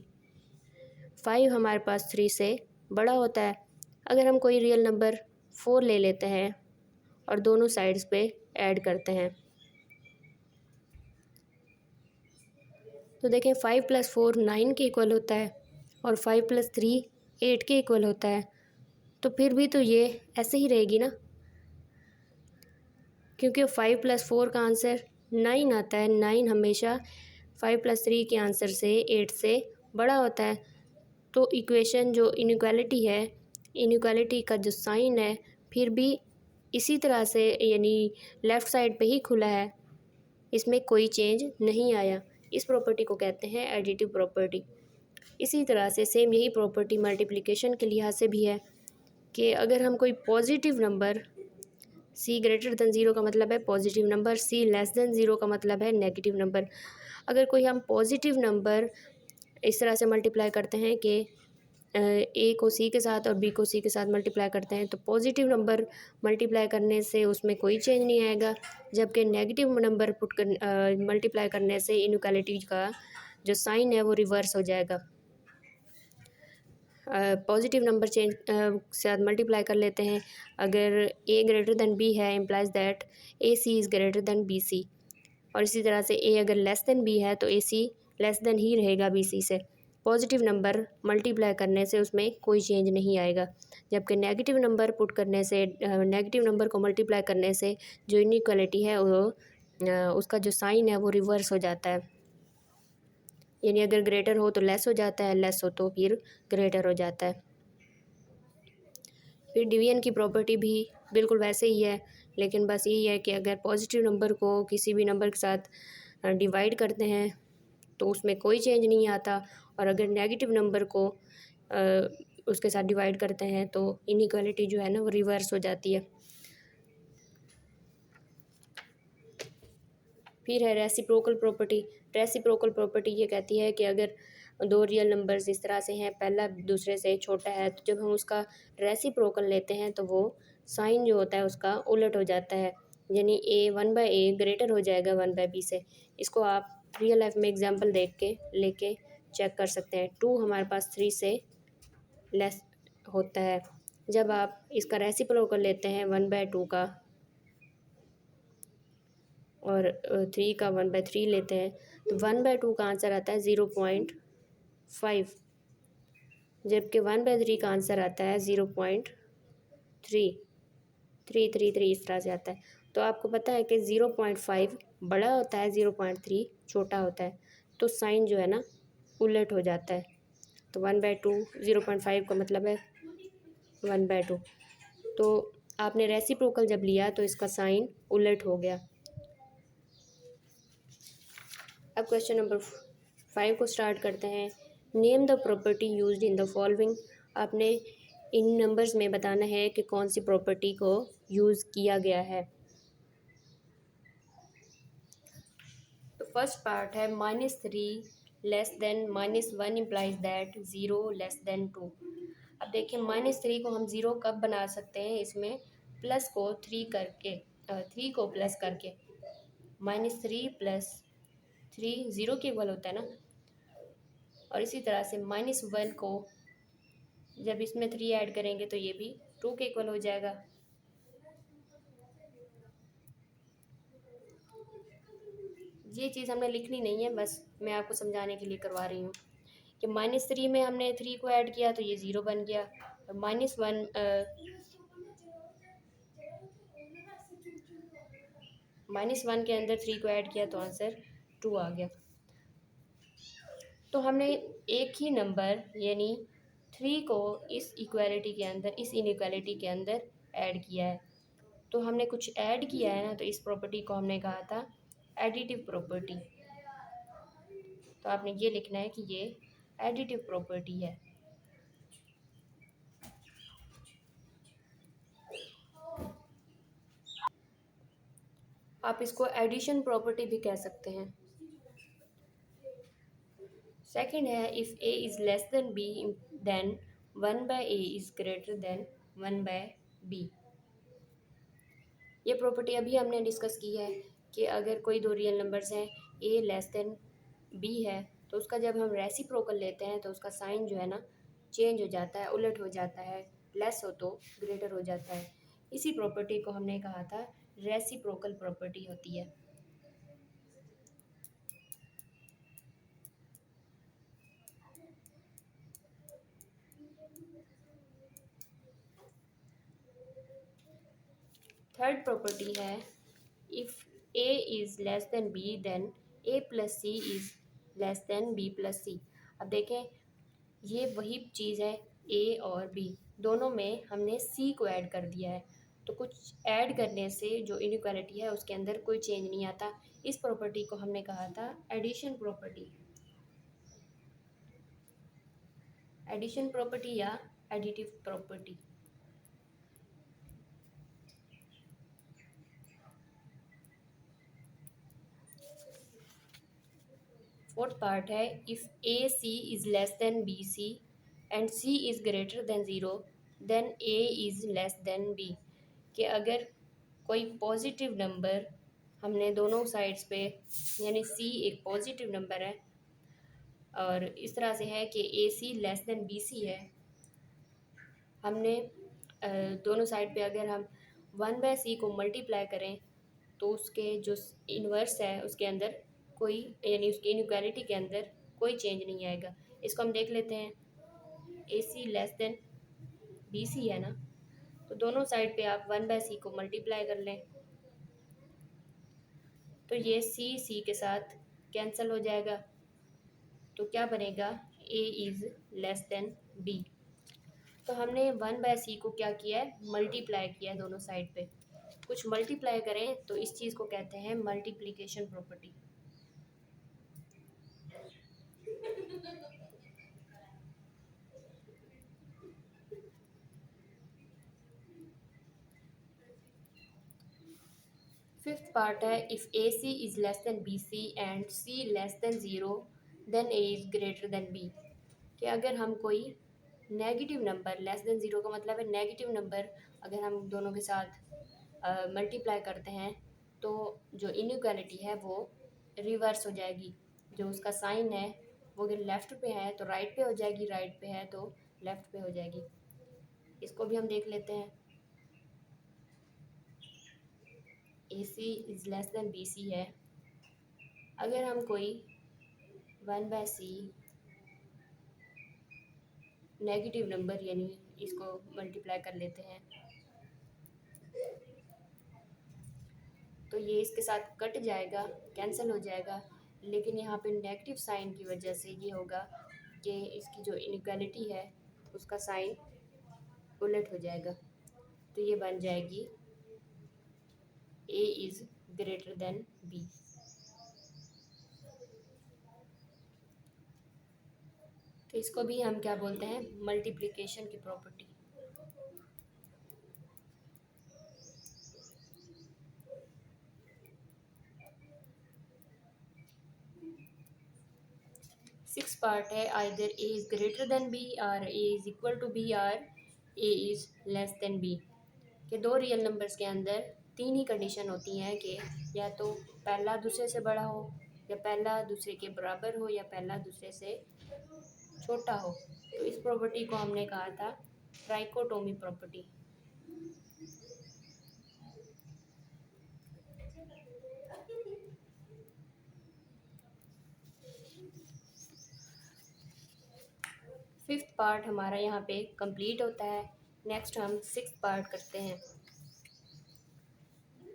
5 हमारे पास 3 से बड़ा होता है। अगर हम कोई रियल नंबर 4 ले लेते हैं और दोनों साइड्स पे ऐड करते हैं, तो देखें 5 + 4 9 के इक्वल होता है और 5 + 3 8 के इक्वल होता है। तो फिर भी तो ये ऐसे ही रहेगी ना, क्योंकि 5 + 4 का आंसर 9 आता है। 9 हमेशा 5 + 3 के आंसर से 8 से बड़ा होता है। तो इक्वेशन जो इनइक्वालिटी है, इनइक्वालिटी का जो साइन है फिर भी इसी तरह से, यानी लेफ़्ट साइड पे ही खुला है, इसमें कोई चेंज नहीं आया। इस प्रॉपर्टी को कहते हैं एडिटिव प्रॉपर्टी। इसी तरह से सेम यही प्रॉपर्टी मल्टीप्लिकेशन के लिहाज से भी है कि अगर हम कोई पॉजिटिव नंबर, सी ग्रेटर देन 0 का मतलब है पॉजिटिव नंबर, सी लेस देन 0 का मतलब है नेगेटिव नंबर। अगर कोई हम पॉजिटिव नंबर इस तरह से मल्टीप्लाई करते हैं कि ए को सी के साथ और बी को सी के साथ मल्टीप्लाई करते हैं, तो पॉजिटिव नंबर मल्टीप्लाई करने से उसमें कोई चेंज नहीं आएगा, जबकि नेगेटिव नंबर मल्टीप्लाई करने से इनइक्वालिटी का जो साइन है वो रिवर्स हो जाएगा। पॉजिटिव नंबर चेंज साथ मल्टीप्लाई कर लेते हैं। अगर ए ग्रेटर देन बी है implies that A C is greater than B C, और इसी तरह से ए अगर लेस देन बी है तो ए सी लेस देन ही रहेगा बी सी से। पॉजिटिव नंबर मल्टीप्लाई करने से उसमें कोई चेंज नहीं आएगा, जबकि नेगेटिव नंबर पुट करने से, नेगेटिव नंबर को मल्टीप्लाई करने से जो इनइक्वालिटी है वो उसका जो साइन है वो रिवर्स हो जाता है। यानी अगर ग्रेटर हो तो लेस हो जाता है, लेस हो तो फिर ग्रेटर हो जाता है। फिर डिवीजन की प्रॉपर्टी भी बिल्कुल वैसे ही है, लेकिन बस यही है कि अगर पॉजिटिव नंबर को किसी भी नंबर के साथ डिवाइड करते हैं तो उसमें कोई चेंज नहीं आता, और अगर नेगेटिव नंबर को उसके साथ डिवाइड करते हैं तो इनइक्वालिटी जो है ना वो रिवर्स हो जाती है। फिर है रेसिप्रोकल प्रॉपर्टी। रेसिप्रोकल प्रॉपर्टी ये कहती है कि अगर 2 रियल नंबर्स इस तरह से हैं, पहला दूसरे से छोटा है, तो जब हम उसका रेसिप्रोकल लेते हैं तो वो साइन जो होता है उसका उलट हो जाता है, यानी ए 1/a ग्रेटर हो जाएगा 1/b से। इसको आप रियल लाइफ में एग्जांपल देख के लेके चेक कर सकते हैं। 2 हमारे पास 3 से लेस होता है। जब आप इसका रेसिप्रोकल लेते हैं 1/2 का और 3 का 1/3 लेते हैं, तो 1/2 का आंसर आता है 0.5, जबकि 1/3 का आंसर आता है 0.3, 3 3 3 इस तरह से आता है। तो आपको पता है कि 0.5 बड़ा होता है, 0.3 छोटा होता है, तो साइन जो है ना उलट हो जाता है। तो 1/2 0.5 का मतलब है 1/2। तो आपने रेसिप्रोकल जब लिया तो इसका साइन उलट हो गया। अब क्वेश्चन नंबर 5 को स्टार्ट करते हैं। Name the property used in the following. आपने इन नंबर्स में बताना है कि कौन सी प्रॉपर्टी को यूज़ किया गया है। तो फर्स्ट पार्ट है -3 less than -1 implies that 0 less than 2। अब देखिए -3 को हम 0 कब बना सकते हैं, इसमें प्लस को 3 करके, 3 को प्लस करके। -3 + 3 0 के इक्वल होता है ना। और इसी तरह से -1 को जब इसमें 3 ऐड करेंगे तो ये भी 2 के इक्वल हो जाएगा। ये चीज़ हमने लिखनी नहीं है, बस मैं आपको समझाने के लिए करवा रही हूँ कि -3 में हमने 3 को ऐड किया तो ये 0 बन गया। और -1 के अंदर 3 को ऐड किया तो आंसर 2 आ गया। तो हमने एक ही नंबर यानी 3 को इस इक्वालिटी के अंदर, इस इनइक्वालिटी के अंदर ऐड किया है। तो हमने कुछ ऐड किया है ना, तो इस प्रॉपर्टी को हमने कहा था एडिटिव प्रॉपर्टी। तो आपने ये लिखना है कि ये एडिटिव प्रॉपर्टी है। आप इसको एडिशन प्रॉपर्टी भी कह सकते हैं। सेकंड है if A is less than B then 1/a is greater than 1/b। ये प्रॉपर्टी अभी हमने डिस्कस की है कि अगर कोई दो रियल नंबर्स हैं, ए लेस देन बी है, तो उसका जब हम रेसिप्रोकल लेते हैं तो उसका साइन जो है ना चेंज हो जाता है, उलट हो जाता है। लेस हो तो ग्रेटर हो जाता है। इसी प्रॉपर्टी को हमने कहा था रेसिप्रोकल प्रॉपर्टी होती है। थर्ड प्रॉपर्टी है if A is less than B then a + c is less than b + c। अब देखें ये वही चीज़ है, ए और बी दोनों में हमने सी को ऐड कर दिया है। तो कुछ ऐड करने से जो इनइक्वालिटी है उसके अंदर कोई चेंज नहीं आता। इस प्रॉपर्टी को हमने कहा था एडिशन प्रॉपर्टी। एडिशन प्रॉपर्टी या एडिटिव प्रॉपर्टी। फोर्थ पार्ट है if A C is less than B C and C is greater than zero then A is less than B. कि अगर कोई पॉजिटिव नंबर हमने दोनों साइड्स पे, यानी सी एक पॉजिटिव नंबर है और इस तरह से है कि ए सी लेस देन बी सी है, हमने दोनों साइड पे अगर हम 1/c को मल्टीप्लाई करें तो उसके जो इन्वर्स है उसके अंदर कोई, यानी उसकी इनइक्वालिटी के अंदर कोई चेंज नहीं आएगा। इसको हम देख लेते हैं। A C less than B C है ना, तो दोनों साइड पे आप 1/c को मल्टीप्लाई कर लें तो ये सी के साथ कैंसिल हो जाएगा। तो क्या बनेगा, A is less than B. तो हमने 1/c को क्या किया है, मल्टीप्लाई किया है दोनों साइड पे। कुछ मल्टीप्लाई करें तो इस चीज़ को कहते हैं मल्टीप्लिकेशन प्रॉपर्टी। फिफ्थ पार्ट है if A C is less than B C and C less than zero then A is greater than B. कि अगर हम कोई negative number, less than zero का मतलब है नेगेटिव नंबर, अगर हम दोनों के साथ मल्टीप्लाई करते हैं तो जो इनइक्वालिटी है वो रिवर्स हो जाएगी। जो उसका साइन है वो अगर लेफ़्ट पे है तो राइट पे हो जाएगी, राइट पे है तो लेफ़्ट पे हो जाएगी। इसको भी हम देख लेते हैं। A C is less than B C है, अगर हम कोई 1/c नेगेटिव नंबर यानी इसको मल्टीप्लाई कर लेते हैं तो ये इसके साथ कट जाएगा, कैंसिल हो जाएगा। लेकिन यहाँ पे नेगेटिव साइन की वजह से ये होगा कि इसकी जो इनइक्वालिटी है उसका साइन उलट हो जाएगा। तो ये बन जाएगी A is greater than B. तो इसको भी हम क्या बोलते हैं, मल्टीप्लिकेशन की प्रॉपर्टी। सिक्स पार्ट है, either A is greater than B और A is equal to B और A is less than B. कि दो रियल नंबर्स के अंदर तीन ही कंडीशन होती हैं कि या तो पहला दूसरे से बड़ा हो, या पहला दूसरे के बराबर हो, या पहला दूसरे से छोटा हो। तो इस प्रॉपर्टी को हमने कहा था ट्राइकोटोमी प्रॉपर्टी। फिफ्थ पार्ट हमारा यहाँ पे कंप्लीट होता है। नेक्स्ट हम सिक्स पार्ट करते हैं।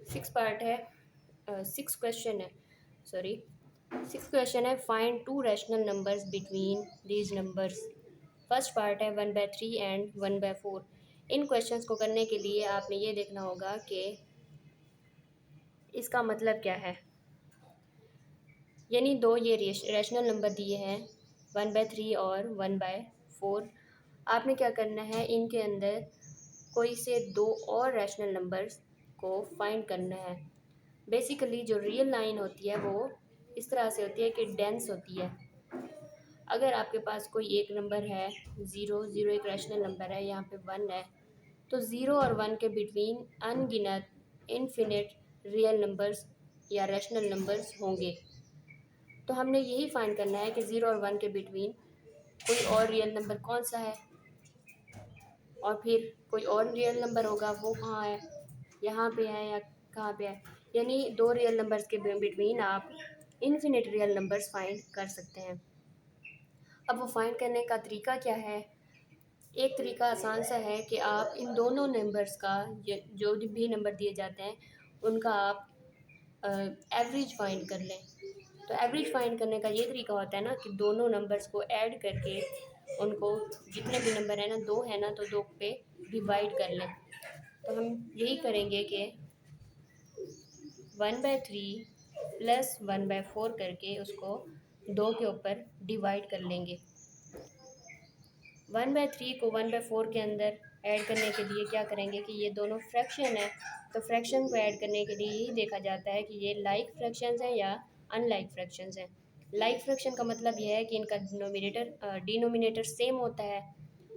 सिक्स पार्ट है, सिक्स क्वेश्चन है, सॉरी सिक्स क्वेश्चन है, find to rational numbers between these numbers. First part है 1/3 एंड 1/4। इन क्वेश्चंस को करने के लिए आपने ये देखना होगा कि इसका मतलब क्या है। यानी दो ये रैशनल नंबर दिए हैं 1/3 और 1/4। आपने क्या करना है, इनके अंदर कोई से दो और रैशनल नंबर्स को फाइंड करना है। बेसिकली जो रियल लाइन होती है वो इस तरह से होती है कि डेंस होती है। अगर आपके पास कोई एक नंबर है, ज़ीरो, ज़ीरो एक रैशनल नंबर है, यहाँ पे 1 है, तो ज़ीरो और 1 के बिटवीन अनगिनत इनफिनिट रियल नंबर्स या रैशनल नंबर्स होंगे। तो हमने यही फाइंड करना है कि ज़ीरो और 1 के बिटवीन कोई और रियल नंबर कौन सा है, और फिर कोई और रियल नंबर होगा वो कहाँ है, यहाँ पे है या कहाँ पे है। यानी दो रियल नंबर्स के बिटवीन आप इनफिनिट रियल नंबर्स फाइंड कर सकते हैं। अब वो फाइंड करने का तरीका क्या है। एक तरीका आसान सा है कि आप इन दोनों नंबर्स का, जो भी नंबर दिए जाते हैं उनका आप एवरेज फाइंड कर लें। तो एवरेज फाइंड करने का ये तरीका होता है ना कि दोनों नंबर्स को ऐड करके उनको, जितने भी नंबर है ना, दो है ना, तो दो पे डिवाइड कर लें। तो हम यही करेंगे कि 1/3 प्लस 1/4 करके उसको दो के ऊपर डिवाइड कर लेंगे। 1/3 को 1/4 के अंदर ऐड करने के लिए क्या करेंगे कि ये दोनों फ्रैक्शन है, तो फ्रैक्शन को ऐड करने के लिए यही देखा जाता है कि ये लाइक फ्रैक्शंस हैं या अनलाइक फ्रैक्शंस हैं। लाइक फ्रैक्शन का मतलब यह है कि इनका डिनोमिनेटर सेम होता है,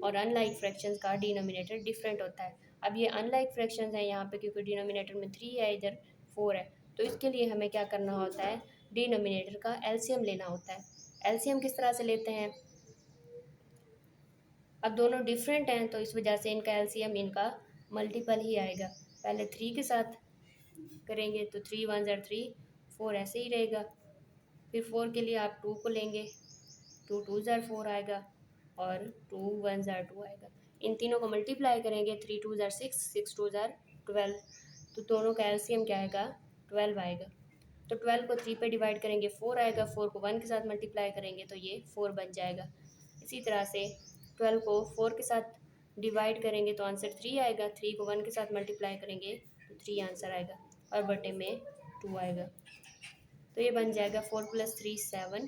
और अनलाइक फ्रैक्शंस का डिनोमिनेटर डिफरेंट होता है। अब ये अनलाइक फ्रैक्शंस हैं यहाँ पे क्योंकि डिनोमिनेटर में 3 है, इधर 4 है। तो इसके लिए हमें क्या करना होता है, डिनोमिनेटर का एलसीएम लेना होता है। एलसीएम किस तरह से लेते हैं, अब दोनों डिफरेंट हैं तो इस वजह से इनका एलसीएम इनका मल्टीपल ही आएगा। पहले 3 के साथ करेंगे तो 3 1 ज़ार 3, 4 ऐसे ही रहेगा। फिर 4 के लिए आप 2 को लेंगे, 2 2 ज़ार 4 आएगा, और 2 1 ज़ार 2 आएगा। इन तीनों को मल्टीप्लाई करेंगे, 3 2 ज़ार 6, 6 2 ज़ार 12। तो दोनों का एलसीएम क्या आएगा, 12 आएगा। तो 12 को 3 पे डिवाइड करेंगे, 4 आएगा। 4 को 1 के साथ मल्टीप्लाई करेंगे तो ये 4 बन जाएगा। इसी तरह से 12 को 4 के साथ डिवाइड करेंगे तो आंसर 3 आएगा। 3 को 1 के साथ मल्टीप्लाई करेंगे तो 3 आंसर आएगा, और बटे में 2 आएगा। तो ये बन जाएगा 4 + 3 7,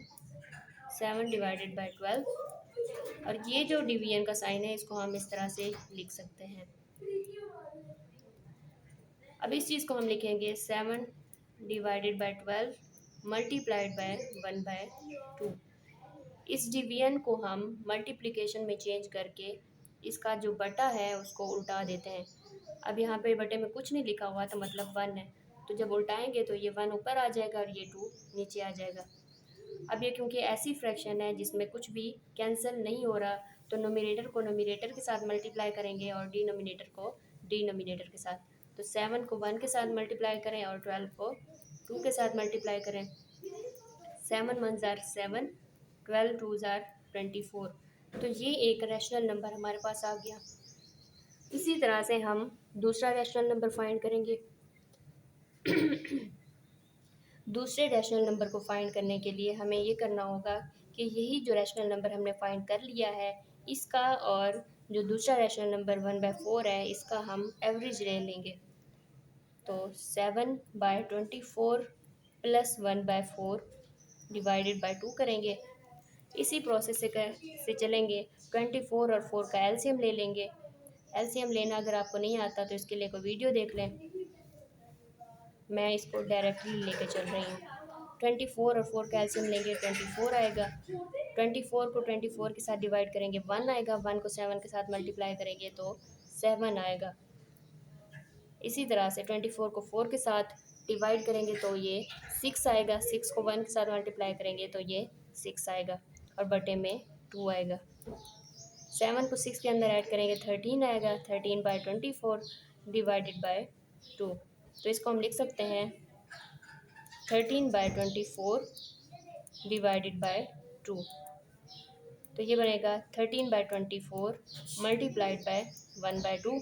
7 डिवाइडेड बाई 12। और ये जो डिवीजन का साइन है इसको हम इस तरह से लिख सकते हैं। अब इस चीज़ को हम लिखेंगे 7 डिवाइडेड बाई 12 मल्टीप्लाइड बाय 1/2। इस डिवीजन को हम मल्टीप्लिकेशन में चेंज करके इसका जो बटा है उसको उल्टा देते हैं। अब यहाँ पे बटे में कुछ नहीं लिखा हुआ तो मतलब 1 है, तो जब उल्टाएंगे तो ये 1 ऊपर आ जाएगा और ये 2 नीचे आ जाएगा। अब ये क्योंकि ऐसी फ्रैक्शन है जिसमें कुछ भी कैंसिल नहीं हो रहा, तो नोमिनेटर को नोमिनेटर के साथ मल्टीप्लाई करेंगे और डिनोमिनेटर को डिनोमिनेटर के साथ। तो 7 को 1 के साथ मल्टीप्लाई करें और 12 को 2 के साथ मल्टीप्लाई करें। 7 1 ज़ार 7, 12 2 ज़ार 24। तो ये एक रैशनल नंबर हमारे पास आ गया। इसी तरह से हम दूसरा रैशनल नंबर फाइंड करेंगे। दूसरे रैशनल नंबर को फाइंड करने के लिए हमें ये करना होगा कि यही जो रैशनल नंबर हमने फाइंड कर लिया है, इसका और जो दूसरा रैशनल नंबर 1/4 है, इसका हम एवरेज ले लेंगे। तो 7/24 प्लस 1/4 डिवाइडेड बाई 2 करेंगे। इसी प्रोसेस से चलेंगे। 24 और 4 का एलसीएम ले लेंगे। एलसीएम लेना अगर आपको नहीं आता तो इसके लिए कोई वीडियो देख लें, मैं इसको डायरेक्टली लेके चल रही हूँ। 24 और 4 का एलसीएम लेंगे, 24 आएगा। 24 को 24 के साथ डिवाइड करेंगे, 1 आएगा। 1 को 7 के साथ मल्टीप्लाई करेंगे तो 7 आएगा। इसी तरह से 24 को 4 के साथ डिवाइड करेंगे तो ये 6 आएगा। 6 को 1 के साथ मल्टीप्लाई करेंगे तो ये 6 आएगा और बटे में 2 आएगा। 7 को 6 के अंदर ऐड करेंगे, 13 आएगा। 13/24 डिवाइडेड बाय 2, तो इसको हम लिख सकते हैं 13/24 डिवाइडेड बाय 2। तो ये बनेगा 13/24 मल्टीप्लाइड बाय 1/2।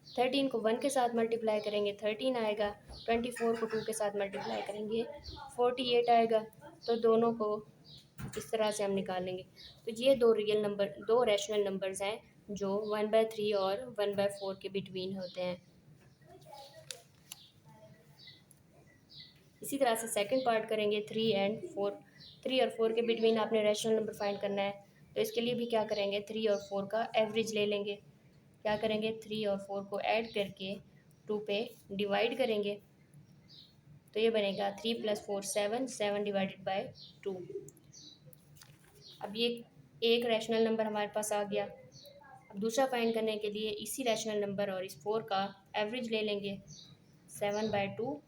13 को 1 के साथ मल्टीप्लाई करेंगे, 13 आएगा। 24 को 2 के साथ मल्टीप्लाई करेंगे, 48 आएगा। तो दोनों को इस तरह से हम निकालेंगे। तो ये दो रैशनल नंबर्स हैं जो 1/3 और 1/4 के बिटवीन होते हैं। इसी तरह से सेकंड पार्ट करेंगे 3 एंड 4। 3 और 4 के बिटवीन आपने रैशनल नंबर फाइंड करना है, तो इसके लिए भी क्या करेंगे, 3 और 4 का एवरेज ले लेंगे। क्या करेंगे, 3 और 4 को ऐड करके 2 पे डिवाइड करेंगे, तो ये बनेगा 3 + 4 7, 7 डिवाइडेड बाय 2। अब ये एक रैशनल नंबर हमारे पास आ गया। अब दूसरा फाइंड करने के लिए इसी रैशनल नंबर और इस 4 का एवरेज ले लेंगे। 7/2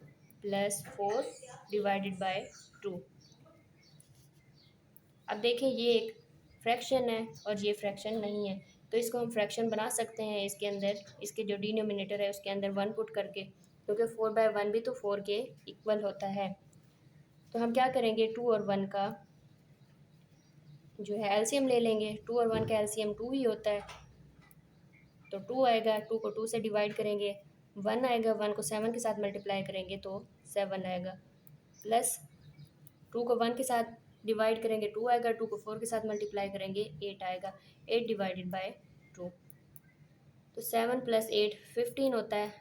+ 4 डिवाइडेड बाय 2। अब देखें ये एक फ्रैक्शन है और ये फ्रैक्शन नहीं है, तो इसको हम फ्रैक्शन बना सकते हैं। इसके अंदर इसके जो डिनोमिनेटर है उसके अंदर 1 पुट करके, क्योंकि 4/1 भी तो 4 के इक्वल होता है। तो हम क्या करेंगे, 2 और 1 का जो है एलसीएम ले लेंगे। 2 और 1 का एलसीएम 2 ही होता है, तो 2 आएगा। 2 को 2 से डिवाइड करेंगे, 1 आएगा। 1 को 7 के साथ मल्टीप्लाई करेंगे तो 7 आएगा। प्लस 2 को 1 के साथ डिवाइड करेंगे, 2 आएगा। 2 को 4 के साथ मल्टीप्लाई करेंगे, 8 आएगा। 8 डिवाइडेड बाय 2, तो 7 + 8 15 होता है।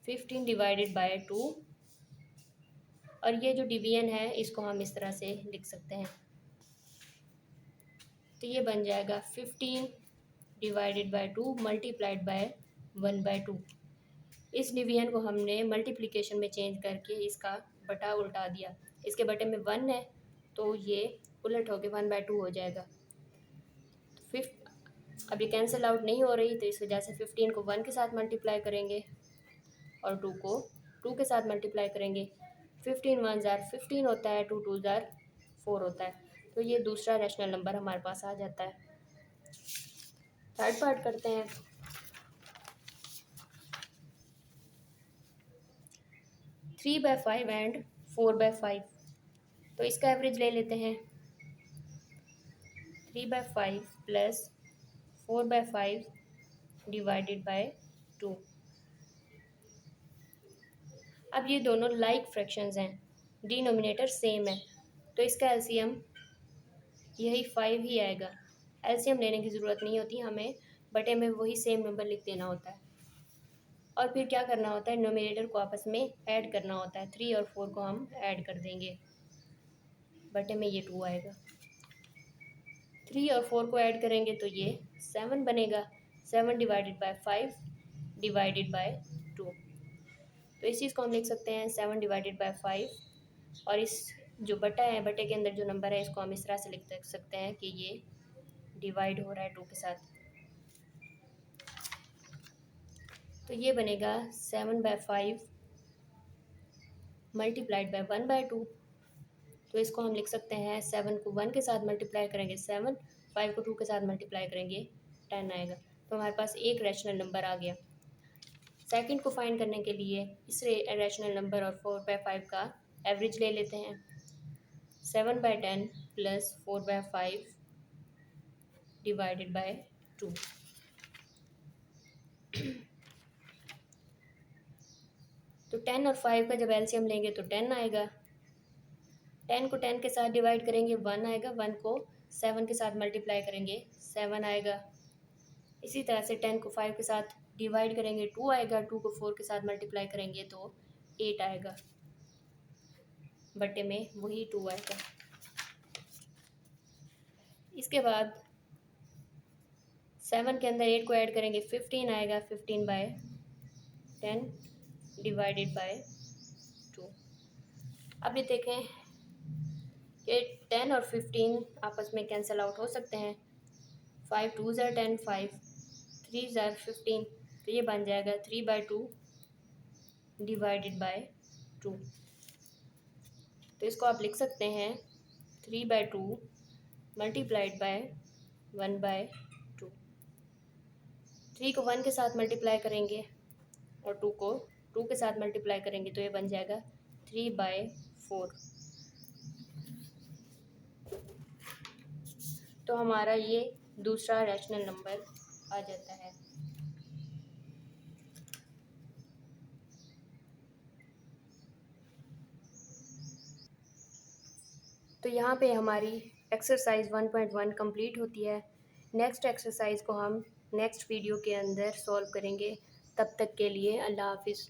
15 डिवाइडेड बाय 2, और ये जो डिवीजन है इसको हम इस तरह से लिख सकते हैं। तो ये बन जाएगा 15 डिवाइडेड बाय 2 मल्टीप्लाइड बाय 1/2। इस डिवीजन को हमने मल्टीप्लिकेशन में चेंज करके इसका बटा उल्टा दिया। इसके बटे में 1 है तो ये उलट होके 1/2 हो जाएगा। तो अब ये कैंसिल आउट नहीं हो रही, तो इस वजह से 15 को 1 के साथ मल्टीप्लाई करेंगे और 2 को 2 के साथ मल्टीप्लाई करेंगे। 15 1 जार 15 होता है, 2 2 जार 4 होता है। तो ये दूसरा रैशनल नंबर हमारे पास आ जाता है। थर्ड पार्ट करते हैं। 3/5 एंड 4/5, तो इसका एवरेज ले लेते हैं। 3/5 + 4/5 डिवाइडेड बाय 2। अब ये दोनों लाइक फ्रैक्शंस हैं, डिनोमिनेटर सेम है, तो इसका एलसीएम यही 5 ही आएगा। एलसीएम लेने की ज़रूरत नहीं होती, हमें बटे में वही सेम नंबर लिख देना होता है। और फिर क्या करना होता है, नोमिनेटर को आपस में ऐड करना होता है। 3 और 4 को हम ऐड कर देंगे, बटे में ये 2 आएगा। 3 और 4 को ऐड करेंगे तो ये 7 बनेगा। 7 डिवाइडेड बाय 5 डिवाइडेड बाय 2, तो इस चीज़ को हम लिख सकते हैं 7 डिवाइडेड बाय 5, और इस जो बटा है, बटे के अंदर जो नंबर है इसको हम इस तरह से लिख सकते हैं कि ये डिवाइड हो रहा है 2 के साथ। तो ये बनेगा 7/5 मल्टीप्लाइड बाय 1/2। तो इसको हम लिख सकते हैं 7 को 1 के साथ मल्टीप्लाई करेंगे 7, 5 को 2 के साथ मल्टीप्लाई करेंगे 10 आएगा। तो हमारे पास एक रैशनल नंबर आ गया। सेकंड को फाइंड करने के लिए इस रैशनल नंबर और 4/5 का एवरेज ले लेते हैं। 7/10 + 4/5 डिवाइडेड बाय 2। तो 10 और 5 का जब एलसीएम लेंगे तो 10 आएगा। 10 को 10 के साथ डिवाइड करेंगे 1 आएगा। 1 को 7 के साथ मल्टीप्लाई करेंगे 7 आएगा। इसी तरह से 10 को 5 के साथ डिवाइड करेंगे 2 आएगा। 2 को 4 के साथ मल्टीप्लाई करेंगे तो 8 आएगा। बटे में वही 2 आएगा। इसके बाद 7 के अंदर 8 को ऐड करेंगे 15 आएगा। 15/10 डिवाइडेड बाय 2। अब ये देखें कि 10 और 15 आपस में कैंसिल आउट हो सकते हैं। 5 2 ज़ार 10, 5 3 ज़ार 15, तो ये बन जाएगा 3/2 डिवाइडेड बाय 2। तो इसको आप लिख सकते हैं 3/2 मल्टीप्लाइड बाय 1/2। 3 को 1 के साथ मल्टीप्लाई करेंगे और 2 को 2 के साथ मल्टीप्लाई करेंगे तो ये बन जाएगा 3/4। तो हमारा ये दूसरा रैशनल नंबर आ जाता है। तो यहाँ पे हमारी एक्सरसाइज 1.1 कंप्लीट होती है। नेक्स्ट एक्सरसाइज को हम नेक्स्ट वीडियो के अंदर सॉल्व करेंगे। तब तक के लिए अल्लाह हाफिज़।